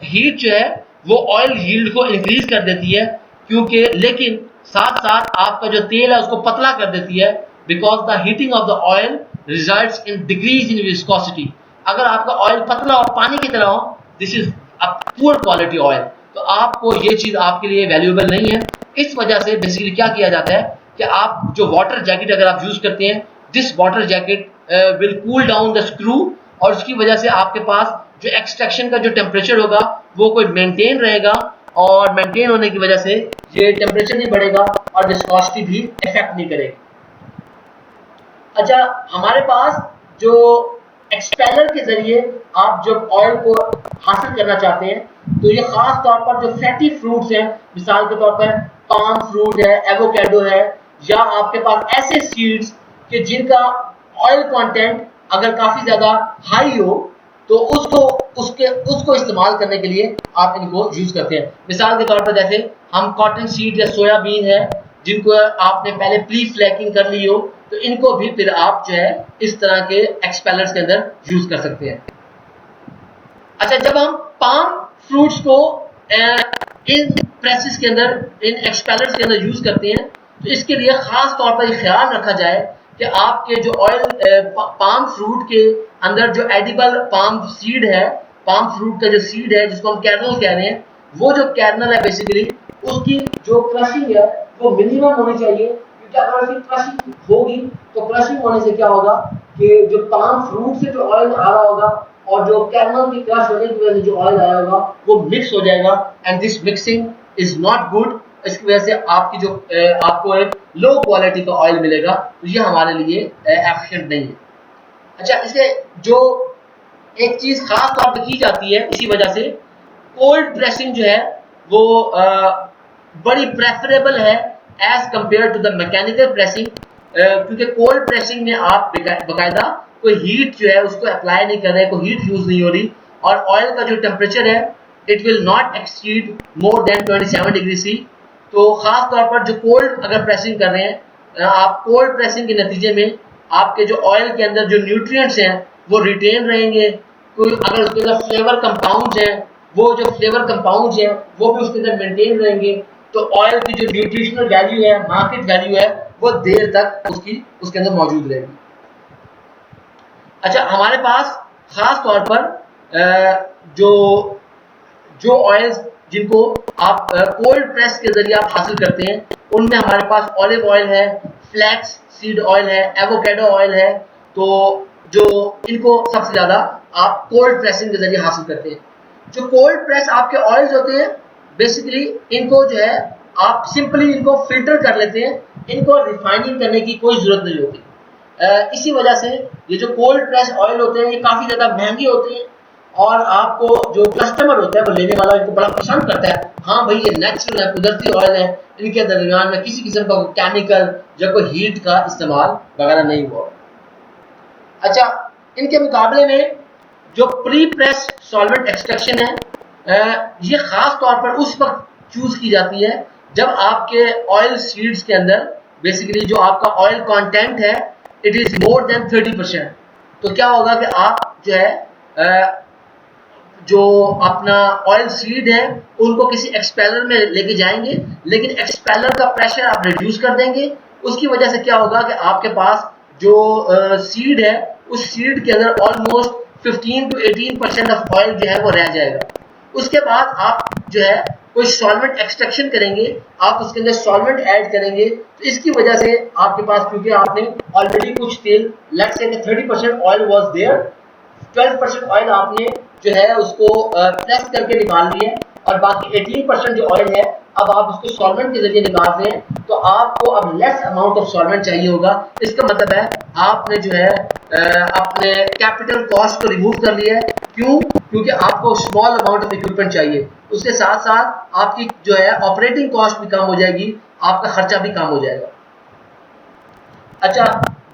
हीट जो है वो ऑयल यील्ड को इंक्रीज कर देती है, क्योंकि लेकिन साथ साथ आपका जो तेल है उसको पतला कर देती है, because the heating of the oil results in decrease in viscosity. अगर आपका ऑयल पतला और पानी की तरह हो, this is a poor quality oil, तो आपको ये चीज आपके लिए वैल्यूएबल नहीं है। इस वजह से बेसिकली क्या किया जाता है कि आप जो वाटर जैकेट अगर आप यूज करते हैं, this water jacket will cool down the screw और उसकी वजह से आपके पास जो एक्सट्रैक्शन का जो टेम्परेचर होगा वो कोई मेंटेन रहेगा और मेंटेन होने की वजह से ये टेम्परेचर नहीं बढ़ेगा और विस्कोसिटी भी इफेक्ट नहीं करेगी। अच्छा, हमारे पास जो एक्सपेलर के जरिए आप जब ऑयल को हासिल करना चाहते हैं तो ये खास तौर पर जो फैटी फ्रूट्स हैं, मिसाल के तौर पर पाम फ्रूट है, एवोकेडो है, या आपके पास ऐसे सीड्स कि जिनका ऑयल कंटेंट अगर काफी ज्यादा हाई हो तो उसको इस्तेमाल करने के लिए आप इनको यूज करते हैं। मिसाल के तौर पर जैसे हम कॉटन सीड या सोयाबीन है जिनको आपने पहले प्री फ्लैकिंग कर ली हो, तो इनको भी फिर आप जो है इस तरह के एक्सपेलर्स के अंदर यूज कर सकते हैं। अच्छा, जब हम पाम फ्रूट्स को इन प्रेसेस के अंदर, इन एक्सपेलर्स के अंदर यूज करते हैं, तो इसके लिए खास तौर पर ख्याल रखा जाए कि आपके जो ऑयल पाम फ्रूट के अंदर जो एडिबल पाम सीड है, पाम फ्रूट का जो सीड है जिसको हम कैरनल कह रहे हैं, वो जो कैरनल है बेसिकली उसकी जो क्रशिंग है वो मिनिमम होनी चाहिए, क्योंकि अगर उसकी क्रशिंग होगी तो क्रशिंग होने से क्या होगा कि जो पाम फ्रूट से जो ऑयल आ रहा होगा और जो कैरमल की क्रश होने की वजह से जो ऑयल आया होगा वो मिक्स हो जाएगा, and this mixing is not good. इसकी वजह से आपकी जो आपको एक लो क्वालिटी का ऑयल मिलेगा, तो ये हमारे लिए एफिशिएंट नहीं है। अच्छा, इसे जो एक चीज खास तौर पे की जाती है इसी वजह से, कोल्ड प्रेसिंग जो है वो बड़ी प्रेफरेबल है as compare to the mechanical pressing, क्योंकि कोल्ड प्रेसिंग में आप बकायदा कोई हीट जो है उसको अप्लाई नहीं कर रहे, कोई हीट यूज नहीं हो रही, और ऑयल का जो टेम्परेचर है it will not exceed more than 27 degree C. तो खास तौर पर जो कोल्ड अगर प्रेसिंग कर रहे हैं आप, कोल्ड प्रेसिंग के नतीजे में आपके जो ऑयल के अंदर जो न्यूट्रिएंट्स हैं वो रिटेन रहेंगे, कोई अगर उसके अंदर फ्लेवर कंपाउंड्स हैं वो जो फ्लेवर कंपाउंड्स हैं वो भी उसके अंदर मेंटेन रहेंगे, तो ऑयल की जो न्यूट्रिशनल वैल्यू है, मार्केट वैल्यू है, वो देर तक उसके अंदर मौजूद रहेगी। अच्छा, हमारे पास खास तौर पर जो जो ऑयल्स जिनको आप कोल्ड प्रेस के जरिए आप हासिल करते हैं, उनमें हमारे पास ऑलिव ऑयल है, फ्लैक्स सीड ऑयल है, एवोकेडो ऑयल है, तो जो इनको सबसे ज्यादा आप कोल्ड प्रेसिंग के जरिए हासिल करते हैं। जो कोल्ड प्रेस आपके ऑयल्स होते हैं बेसिकली इनको जो है आप सिंपली इनको फिल्टर कर लेते हैं, इनको रिफाइनिंग करने की कोई जरूरत नहीं होती। इसी वजह से ये जो कोल्ड प्रेस ऑयल होते हैं ये काफी ज्यादा महंगे होते हैं, और आपको जो कस्टमर होता है वो लेने वाला इनको बड़ा पसंद करता है, हाँ भाई ये नेचुरल है, कुदरती ऑयल है, इनके दरमियान में किसी किस्म का केमिकल या कोई हीट का इस्तेमाल वगैरह नहीं हुआ। अच्छा, इनके मुकाबले में जो प्री प्रेस सॉल्वेंट एक्सट्रैक्शन है ये खास तौर पर उस वक्त चूज की जाती है जब आपके ऑयल सीड्स के अंदर बेसिकली जो आपका ऑयल कंटेंट है इट इज मोर देन 30%। तो क्या होगा कि आप जो है जो अपना ऑयल सीड है उनको किसी एक्सपेलर में लेके जाएंगे, लेकिन एक्सपेलर का प्रेशर आप रिड्यूस कर देंगे, उसकी वजह से क्या होगा कि आपके पास जो सीड है उस सीड के अंदर ऑलमोस्ट 15 to 18% ऑफ ऑयल जो है वो रह जाएगा। उसके बाद आप जो है कोई सॉल्वेंट एक्सट्रैक्शन करेंगे, आप उसके अंदर सॉल्वेंट ऐड करेंगे, तो इसकी वजह से आपके पास, क्योंकि आपने ऑलरेडी कुछ तेल, let's say 30% oil was there, 12% oil आपने जो है उसको प्रेस करके निकाल लिया है, और बाकी 18% जो ऑयल है अब आप उसको सॉल्वेंट के जरिए निकाल रहे हैं, तो आपको अब लेस अमाउंट ऑफ सॉल्वेंट चाहिए होगा। इसका मतलब है आपने जो है अपने कैपिटल कॉस्ट को रिमूव कर लिया है। क्यों? क्योंकि आपको स्मॉल अमाउंट ऑफ इक्विपमेंट चाहिए, उसके साथ साथ आपकी जो है ऑपरेटिंग कॉस्ट भी कम हो जाएगी, आपका खर्चा भी कम हो जाएगा। अच्छा,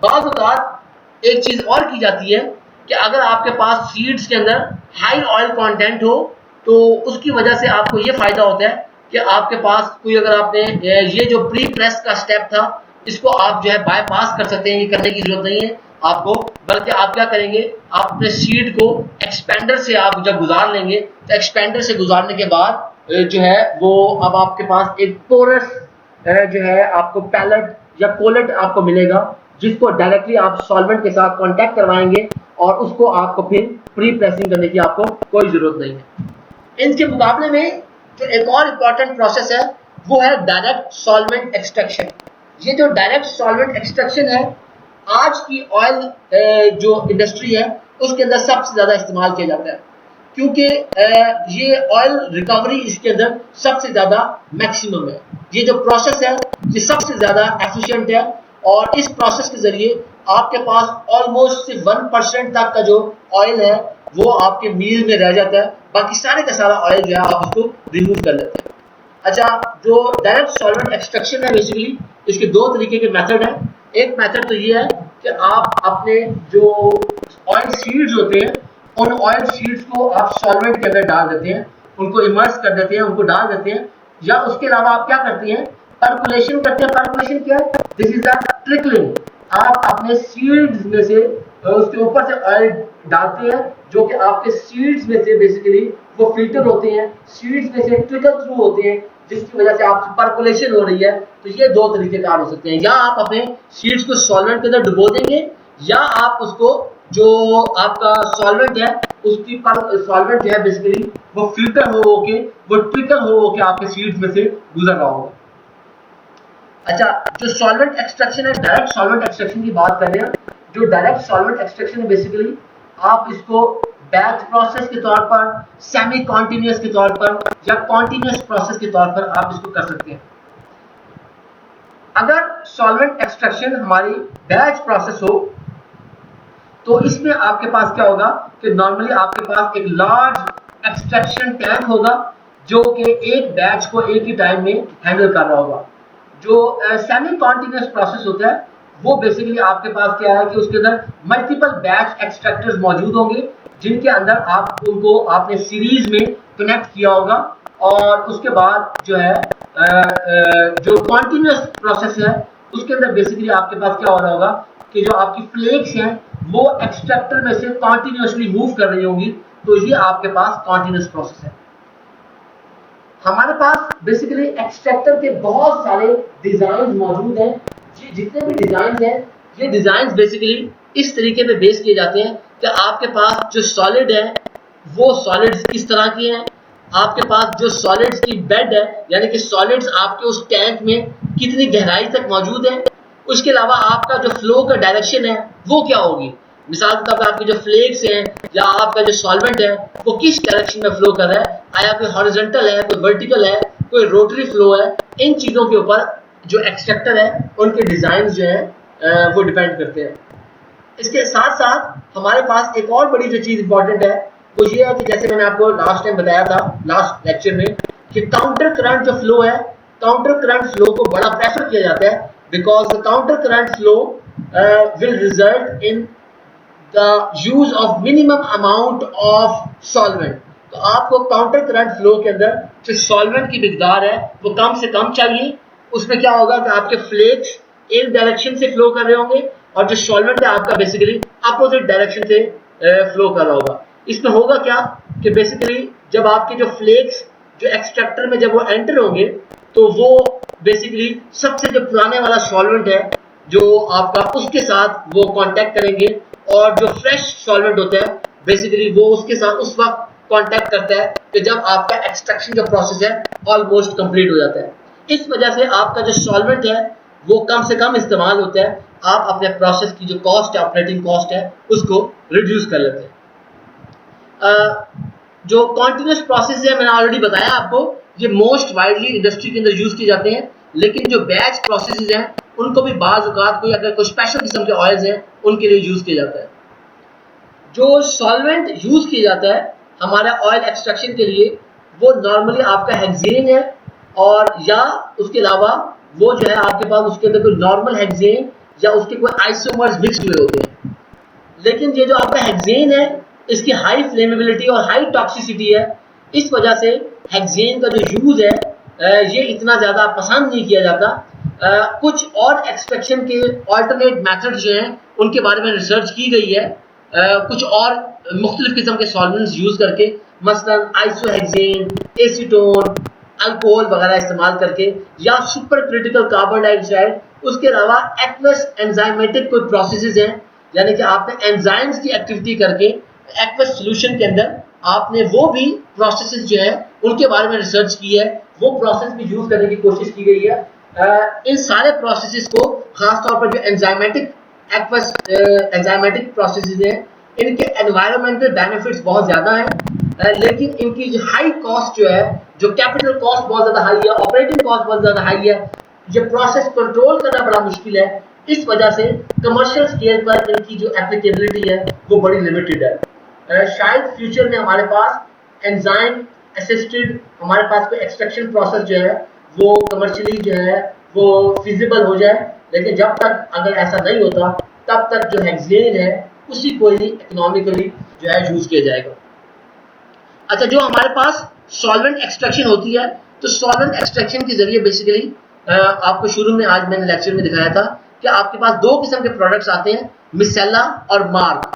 बाज़ औक़ात एक चीज और की जाती है कि अगर आपके पास सीड्स के अंदर हाई ऑयल कंटेंट हो तो उसकी वजह से आपको ये फायदा होता है कि आपके पास कोई, अगर आपने ये जो प्री प्रेस का स्टेप था इसको आप जो है बायपास कर सकते हैं, ये करने की जरूरत नहीं है आपको, बल्कि आप क्या करेंगे, आप अपने सीड को एक्सपेंडर से आप जब गुजार लेंगे तो एक्सपेंडर से गुजारने के बाद जो है वो अब आपके पास एक पोरस जो है आपको पैलेट या कोलेट आपको मिलेगा, जिसको डायरेक्टली आप सॉल्वेंट के साथ कांटेक्ट करवाएंगे और उसको आपको फिर प्री प्रेसिंग करने की आपको कोई जरूरत नहीं है। इनके मुकाबले में जो एक और इम्पॉर्टेंट प्रोसेस है वो है डायरेक्ट सॉल्वेंट एक्सट्रैक्शन। ये जो डायरेक्ट सॉल्वेंट एक्सट्रैक्शन है आज की ऑयल जो इंडस्ट्री है उसके अंदर सबसे ज्यादा इस्तेमाल किया जाता है, क्योंकि ये ऑयल रिकवरी इसके अंदर सबसे ज्यादा मैक्सिमम है। ये जो प्रोसेस है ये सबसे ज्यादा एफिशिएंट है, और इस प्रोसेस के जरिए आपके पास ऑलमोस्ट सिर्फ 1% तक का जो ऑयल है वो आपके मील में रह जाता है, बाकी सारे का सारा ऑयल जो है आप उसको रिमूव कर लेते हैं। अच्छा, जो डायरेक्ट सॉल्वेंट एक्सट्रैक्शन है बेसिकली इसके दो तरीके के मेथड हैं। एक मेथड तो ये है कि आप अपने जो ऑयल सीड्स होते हैं उन ऑयल सीड्स को आप सॉल्वेंट के अंदर डाल देते हैं, उनको इमर्स कर देते हैं, उनको डाल देते हैं, या उसके अलावा आप क्या करते हैं, पर्कुलेशन करते हैं। पर्कुलेशन क्या है? This is the trickling. आप अपने सीड्स में से उसके ऊपर से ऑयल डालते हैं जो कि आपके सीड्स में से बेसिकली वो फिल्टर होते हैं, सीड्स में से ट्रिकल थ्रू होते हैं, जिसकी वजह से आपकी पर्कुलेशन हो रही है। तो ये दो तरीके कार हो सकते हैं, या आप अपने सीड्स को सॉल्वेंट के अंदर डुबो देंगे, या आप उसको जो आपका सॉल्वेंट है उसकी सॉल्वेंट जो है बेसिकली वो फिल्टर हो के वो ट्रिकल हो के आपके सीड्स में से गुजर रहा होगा। अच्छा, जो सॉल्वेंट एक्सट्रैक्शन है, डायरेक्ट सॉल्वेंट एक्सट्रैक्शन की बात कर रहे हैं। जो डायरेक्ट सॉल्वेंट एक्सट्रैक्शन है बेसिकली आप इसको बैच प्रोसेस के तौर पर, सेमी कॉन्टिन्यूस के तौर पर या कॉन्टिन्यूस प्रोसेस के तौर पर आप इसको कर सकते हैं। अगर सॉल्वेंट एक्सट्रैक्शन हमारी बैच प्रोसेस हो तो इसमें आपके पास क्या होगा कि नॉर्मली आपके पास एक लार्ज एक्सट्रैक्शन टैंक होगा जो कि एक बैच को एक ही टाइम में हैंडल कर रहा होगा। जो सेमी कॉन्टिन्यूस प्रोसेस होता है वो बेसिकली आपके पास क्या है कि उसके अंदर मल्टीपल बैच एक्सट्रैक्टर्स मौजूद होंगे जिनके अंदर आप उनको आपने सीरीज में कनेक्ट किया होगा और उसके बाद जो है जो कॉन्टिन्यूस प्रोसेस है उसके अंदर बेसिकली आपके पास क्या हो रहा होगा कि जो आपकी फ्लेक्स हैं वो एक्सट्रैक्टर में से कॉन्टिन्यूसली मूव कर रही होंगी, तो ये आपके पास कॉन्टिन्यूस प्रोसेस है। हमारे पास बेसिकली एक्सट्रैक्टर के बहुत सारे डिजाइन मौजूद हैं। ये जितने भी डिजाइन हैं ये डिजाइन बेसिकली इस तरीके पे बेस किए जाते हैं कि आपके पास जो सॉलिड है वो सॉलिड्स किस तरह की हैं, आपके पास जो सॉलिड्स की बेड है यानी कि सॉलिड्स आपके उस टैंक में कितनी गहराई तक मौजूद है, उसके अलावा आपका जो फ्लो का डायरेक्शन है वो क्या होगी। मिसाल के तौर पर आपके जो फ्लेक्स हैं या आपका जो सॉल्वेंट है वो किस डायरेक्शन में फ्लो कर रहा है, आया कोई हॉरिजॉन्टल है, कोई वर्टिकल है, कोई रोटरी फ्लो है। इन चीजों के ऊपर जो एक्सट्रैक्टर है उनके डिजाइन जो है वो डिपेंड करते हैं। इसके साथ साथ हमारे पास एक और बड़ी जो चीज इंपॉर्टेंट है वो ये है कि जैसे मैंने आपको लास्ट टाइम बताया था लास्ट लेक्चर में कि काउंटर करंट जो फ्लो है, काउंटर करंट फ्लो को बड़ा प्रेफर किया जाता है because the counter current flow will result in the use of minimum amount of solvent. तो आपको काउंटर करंट फ्लो के अंदर जो सॉल्वेंट की मिकदार है वो कम से कम चाहिए। उसमें क्या होगा कि आपके फ्लेक्स एक डायरेक्शन से फ्लो कर रहे होंगे और जो सॉल्वेंट है आपका बेसिकली अपोजिट डायरेक्शन से फ्लो कर रहा होगा। इसमें होगा क्या कि बेसिकली जब आपके जो फ्लेक्स जो एक्सट्रैक्टर में जब वो एंटर होंगे तो वो बेसिकली सबसे जो पुराने वाला सॉल्वेंट है जो आपका उसके साथ वो कांटेक्ट करेंगे और जो फ्रेश सॉल्वेंट होता है बेसिकली वो उसके साथ उस वक्त कांटेक्ट करता है कि जब आपका एक्सट्रैक्शन का प्रोसेस है ऑलमोस्ट कंप्लीट हो जाता है। इस वजह से आपका जो सॉल्वेंट है वो कम से कम इस्तेमाल होता है। आप अपने प्रोसेस की जो कॉस्ट है, ऑपरेटिंग कॉस्ट है, उसको रिड्यूस कर लेते हैं। जो कॉन्टिन्यूस प्रोसेस है मैंने ऑलरेडी बताया आपको, ये मोस्ट वाइडली इंडस्ट्री के अंदर यूज किए जाते हैं, लेकिन जो बैच प्रोसेसेस हैं उनको भी बाज़ औक़ात कोई अगर कोई स्पेशल किस्म के ऑयल्स हैं उनके लिए यूज किया जाता है। जो सॉल्वेंट यूज किया जाता है हमारा ऑयल एक्सट्रैक्शन के लिए वो नॉर्मली आपका हेक्सेन है और या उसके अलावा वो जो है आपके पास उसके अंदर कोई नॉर्मल हेक्सेन या उसके कोई आइसोमर्स मिक्स्ड हुए होते हैं। लेकिन ये जो आपका हेक्सेन है इसकी हाई फ्लेमेबिलिटी और हाई टॉक्सिसिटी है, इस वजह से हेक्सेन का जो यूज है ये इतना ज़्यादा पसंद नहीं किया जाता। कुछ और एक्सट्रैक्शन के ऑल्टरनेट मेथड जो हैं उनके बारे में रिसर्च की गई है, कुछ और मुख्तलिफ किस्म के सॉल्वेंट्स यूज करके, मसलन आइसोहेक्सेन, एसीटोन, अल्कोहल वगैरह इस्तेमाल करके या सुपर क्रिटिकल कार्बन डाइऑक्साइड। उसके अलावा एक्वस एंजाइमेटिक कोई प्रोसेसेस हैं यानी कि आपने एंजाइम्स की एक्टिविटी करके एक्वस सॉल्यूशन के अंदर आपने वो भी प्रोसेसेस जो है उनके बारे में रिसर्च की है, वो प्रोसेस भी यूज करने की कोशिश की गई है। इन सारे प्रोसेसेस को खासतौर पर जो एंजाइमेटिक एक्वस एंजाइमेटिक प्रोसेसेस हैं इनके एनवायरमेंटल बेनिफिट्स बहुत ज़्यादा हैं, लेकिन इनकी जो हाई कॉस्ट जो है, जो कैपिटल कॉस्ट बहुत ज़्यादा हाई है, ऑपरेटिंग कॉस्ट बहुत ज़्यादा हाई है, ये प्रोसेस कंट्रोल करना बड़ा मुश्किल है। इस वजह से कमर्शियल स्केल पर इनकी जो एप्लीकेबिलिटी है वो बड़ी लिमिटेड है। शायद फ्यूचर में हमारे पास एंजाइम असिस्टेड हमारे पास कोई एक्सट्रैक्शन प्रोसेस जो है वो कमर्शियली जो है वो फिजिबल हो जाए, लेकिन जब तक अगर ऐसा नहीं होता तब तक जो हेक्सेन है उसी को ही इकोनॉमिकली जो है यूज किया जाएगा। अच्छा, जो हमारे पास सॉल्वेंट एक्सट्रैक्शन होती है तो सॉल्वेंट एक्सट्रैक्शन के जरिए बेसिकली आपको शुरू में आज मैंने लेक्चर में दिखाया था कि आपके पास दो किस्म के प्रोडक्ट्स आते हैं, मिसेला और मार्क।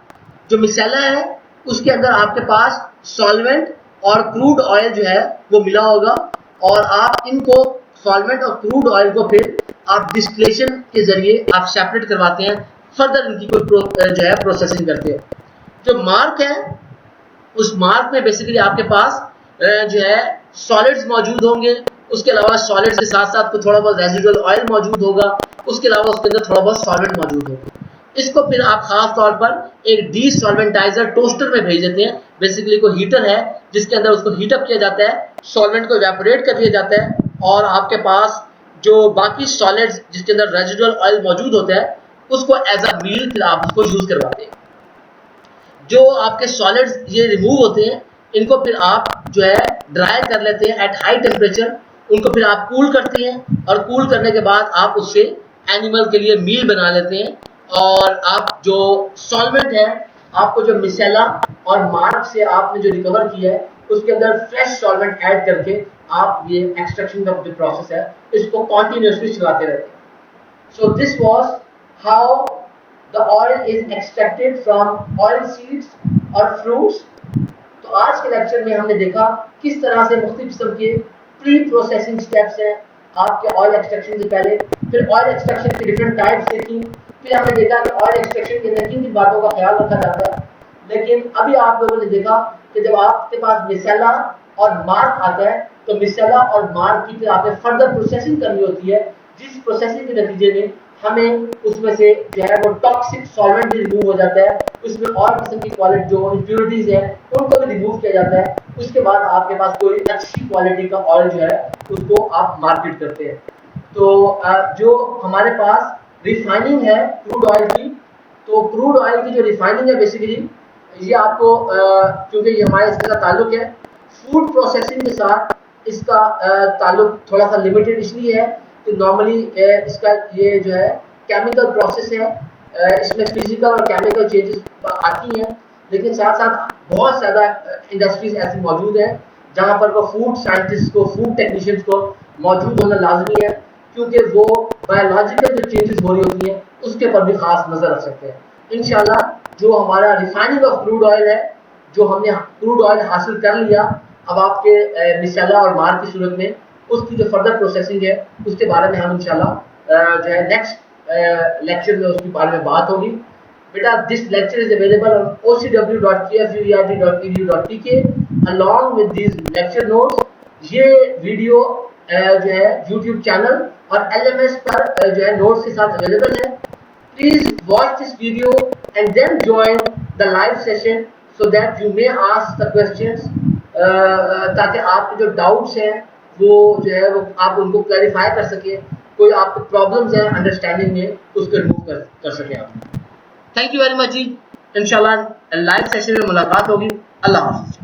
जो मिसेला है उसके अंदर आपके पास सॉल्वेंट और क्रूड ऑयल जो है वो मिला होगा और आप इनको सॉल्वेंट और क्रूड ऑयल को फिर आप डिस्टिलेशन के जरिए आप सेपरेट करवाते हैं, फर्दर इनकी कोई जो है प्रोसेसिंग करते हैं। जो मार्क है उस मार्क में बेसिकली आपके पास जो है सॉलिड्स मौजूद होंगे, उसके अलावा सॉलिड्स के साथ साथ थोड़ा बहुत रेजिडुअल ऑयल मौजूद होगा, उसके अलावा उसके अंदर थोड़ा बहुत सॉल्वेंट मौजूद होगा। इसको फिर आप खास तौर पर एक डीसॉल्वेंटाइजर टोस्टर में भेज देते हैं। बेसिकली कोई हीटर है जिसके अंदर उसको हीटअप किया जाता है, सॉल्वेंट को इवेपोरेट कर दिया जाता है और आपके पास जो बाकी सॉलिड्स जिसके अंदर रेजिडुअल ऑयल मौजूद होता है उसको एज अ मील फिर आप उसको यूज करवाते हैं। जो आपके सॉलिड्स ये रिमूव होते हैं इनको फिर आप जो है ड्राई कर लेते हैं एट हाई टेम्परेचर, उनको फिर आप कूल करते हैं और कूल करने के बाद आप उससे एनिमल के लिए मील बना लेते हैं। और आप जो सॉल्वेंट है आपको जो मिसेला और मार्क से आपने जो रिकवर किया है उसके अंदर फ्रेश सॉल्वेंट ऐड करके आप ये एक्सट्रैक्शन का जो प्रोसेस है इसको कॉन्टिन्यूसली चलाते रहते हैं। So this was how the oil is extracted from oil seeds और फ्रूट्स। तो आज के लेक्चर में हमने देखा किस तरह से मुख्तलिफ किस्म के प्री प्रोसेसिंग स्टेप्स हैं आपके ऑयल एक्सट्रैक्शन से पहले, फिर ऑयल एक्सट्रैक्शन की डिफरेंट टाइप्स देखी, फिर हमने देखा कि ऑयल एक्सट्रैक्शन के अंदर किन किन बातों का ख्याल रखा जाता है। लेकिन अभी आप लोगों ने देखा कि जब आपके पास मिसेला और मार्क आता है तो मिसेला और मार्क की फिर आपने फर्दर प्रोसेसिंग करनी होती है, जिस प्रोसेसिंग के नतीजे में हमें उसमें से जो है वो टॉक्सिक सॉल्वेंट भी रिमूव हो जाता है, उसमें और किस्म की क्वालिटी जो इम्प्योरिटीज है उनको भी रिमूव किया जाता है। उसके बाद आपके पास कोई अच्छी क्वालिटी का ऑयल जो है उसको आप मार्केट करते हैं। तो जो हमारे पास रिफाइनिंग है क्रूड ऑयल की, तो क्रूड ऑयल की जो रिफाइनिंग है बेसिकली ये आपको क्योंकि ये हमारे इसके साथ ताल्लुक है फूड प्रोसेसिंग के साथ, इसका ताल्लुक थोड़ा सा लिमिटेड इसलिए है कि नॉर्मली इसका ये जो है केमिकल प्रोसेस है, इसमें फिजिकल और केमिकल चेंजेस आती हैं, लेकिन साथ साथ बहुत ज़्यादा इंडस्ट्रीज ऐसी मौजूद हैं जहाँ पर वो फूड साइंटिस्ट को, फूड टेक्नीशियंस को मौजूद होना लाजमी है, क्योंकि वो बायोलॉजिकल जो चेंजेस हो रही होती हैं उसके पर भी खास नज़र रख सकते हैं। इंशाल्लाह जो हमारा रिफाइनिंग ऑफ क्रूड ऑयल है, जो हमने क्रूड ऑयल हासिल कर लिया, अब आपके मिसेला और मार्क की सूरत में उसकी जो फर्दर प्रोसेसिंग है उसके बारे में हम इंशाल्लाह जो है नेक्स्ट लेक्चर में उसके बारे में बात होगी। बेटा this lecture is available on ocw.kfuerd.edu.tk along with this lecture notes. ये वीडियो जो है यूट्यूब चैनल और LMS पर जो है नोट्स के साथ अवेलेबल है। Please watch this video and then join the live session so that you may ask the questions, ताकि आपके जो डाउट्स हैं वो जो है वो आप उनको क्लैरिफाई कर सके, कोई आपको प्रॉब्लम्स हैं अंडरस्टैंडिंग में उसको रिमूव कर सके आप। थैंक यू वेरी मच जी। इंशाल्लाह लाइव सेशन में मुलाकात होगी। अल्लाह हाफ़िज़।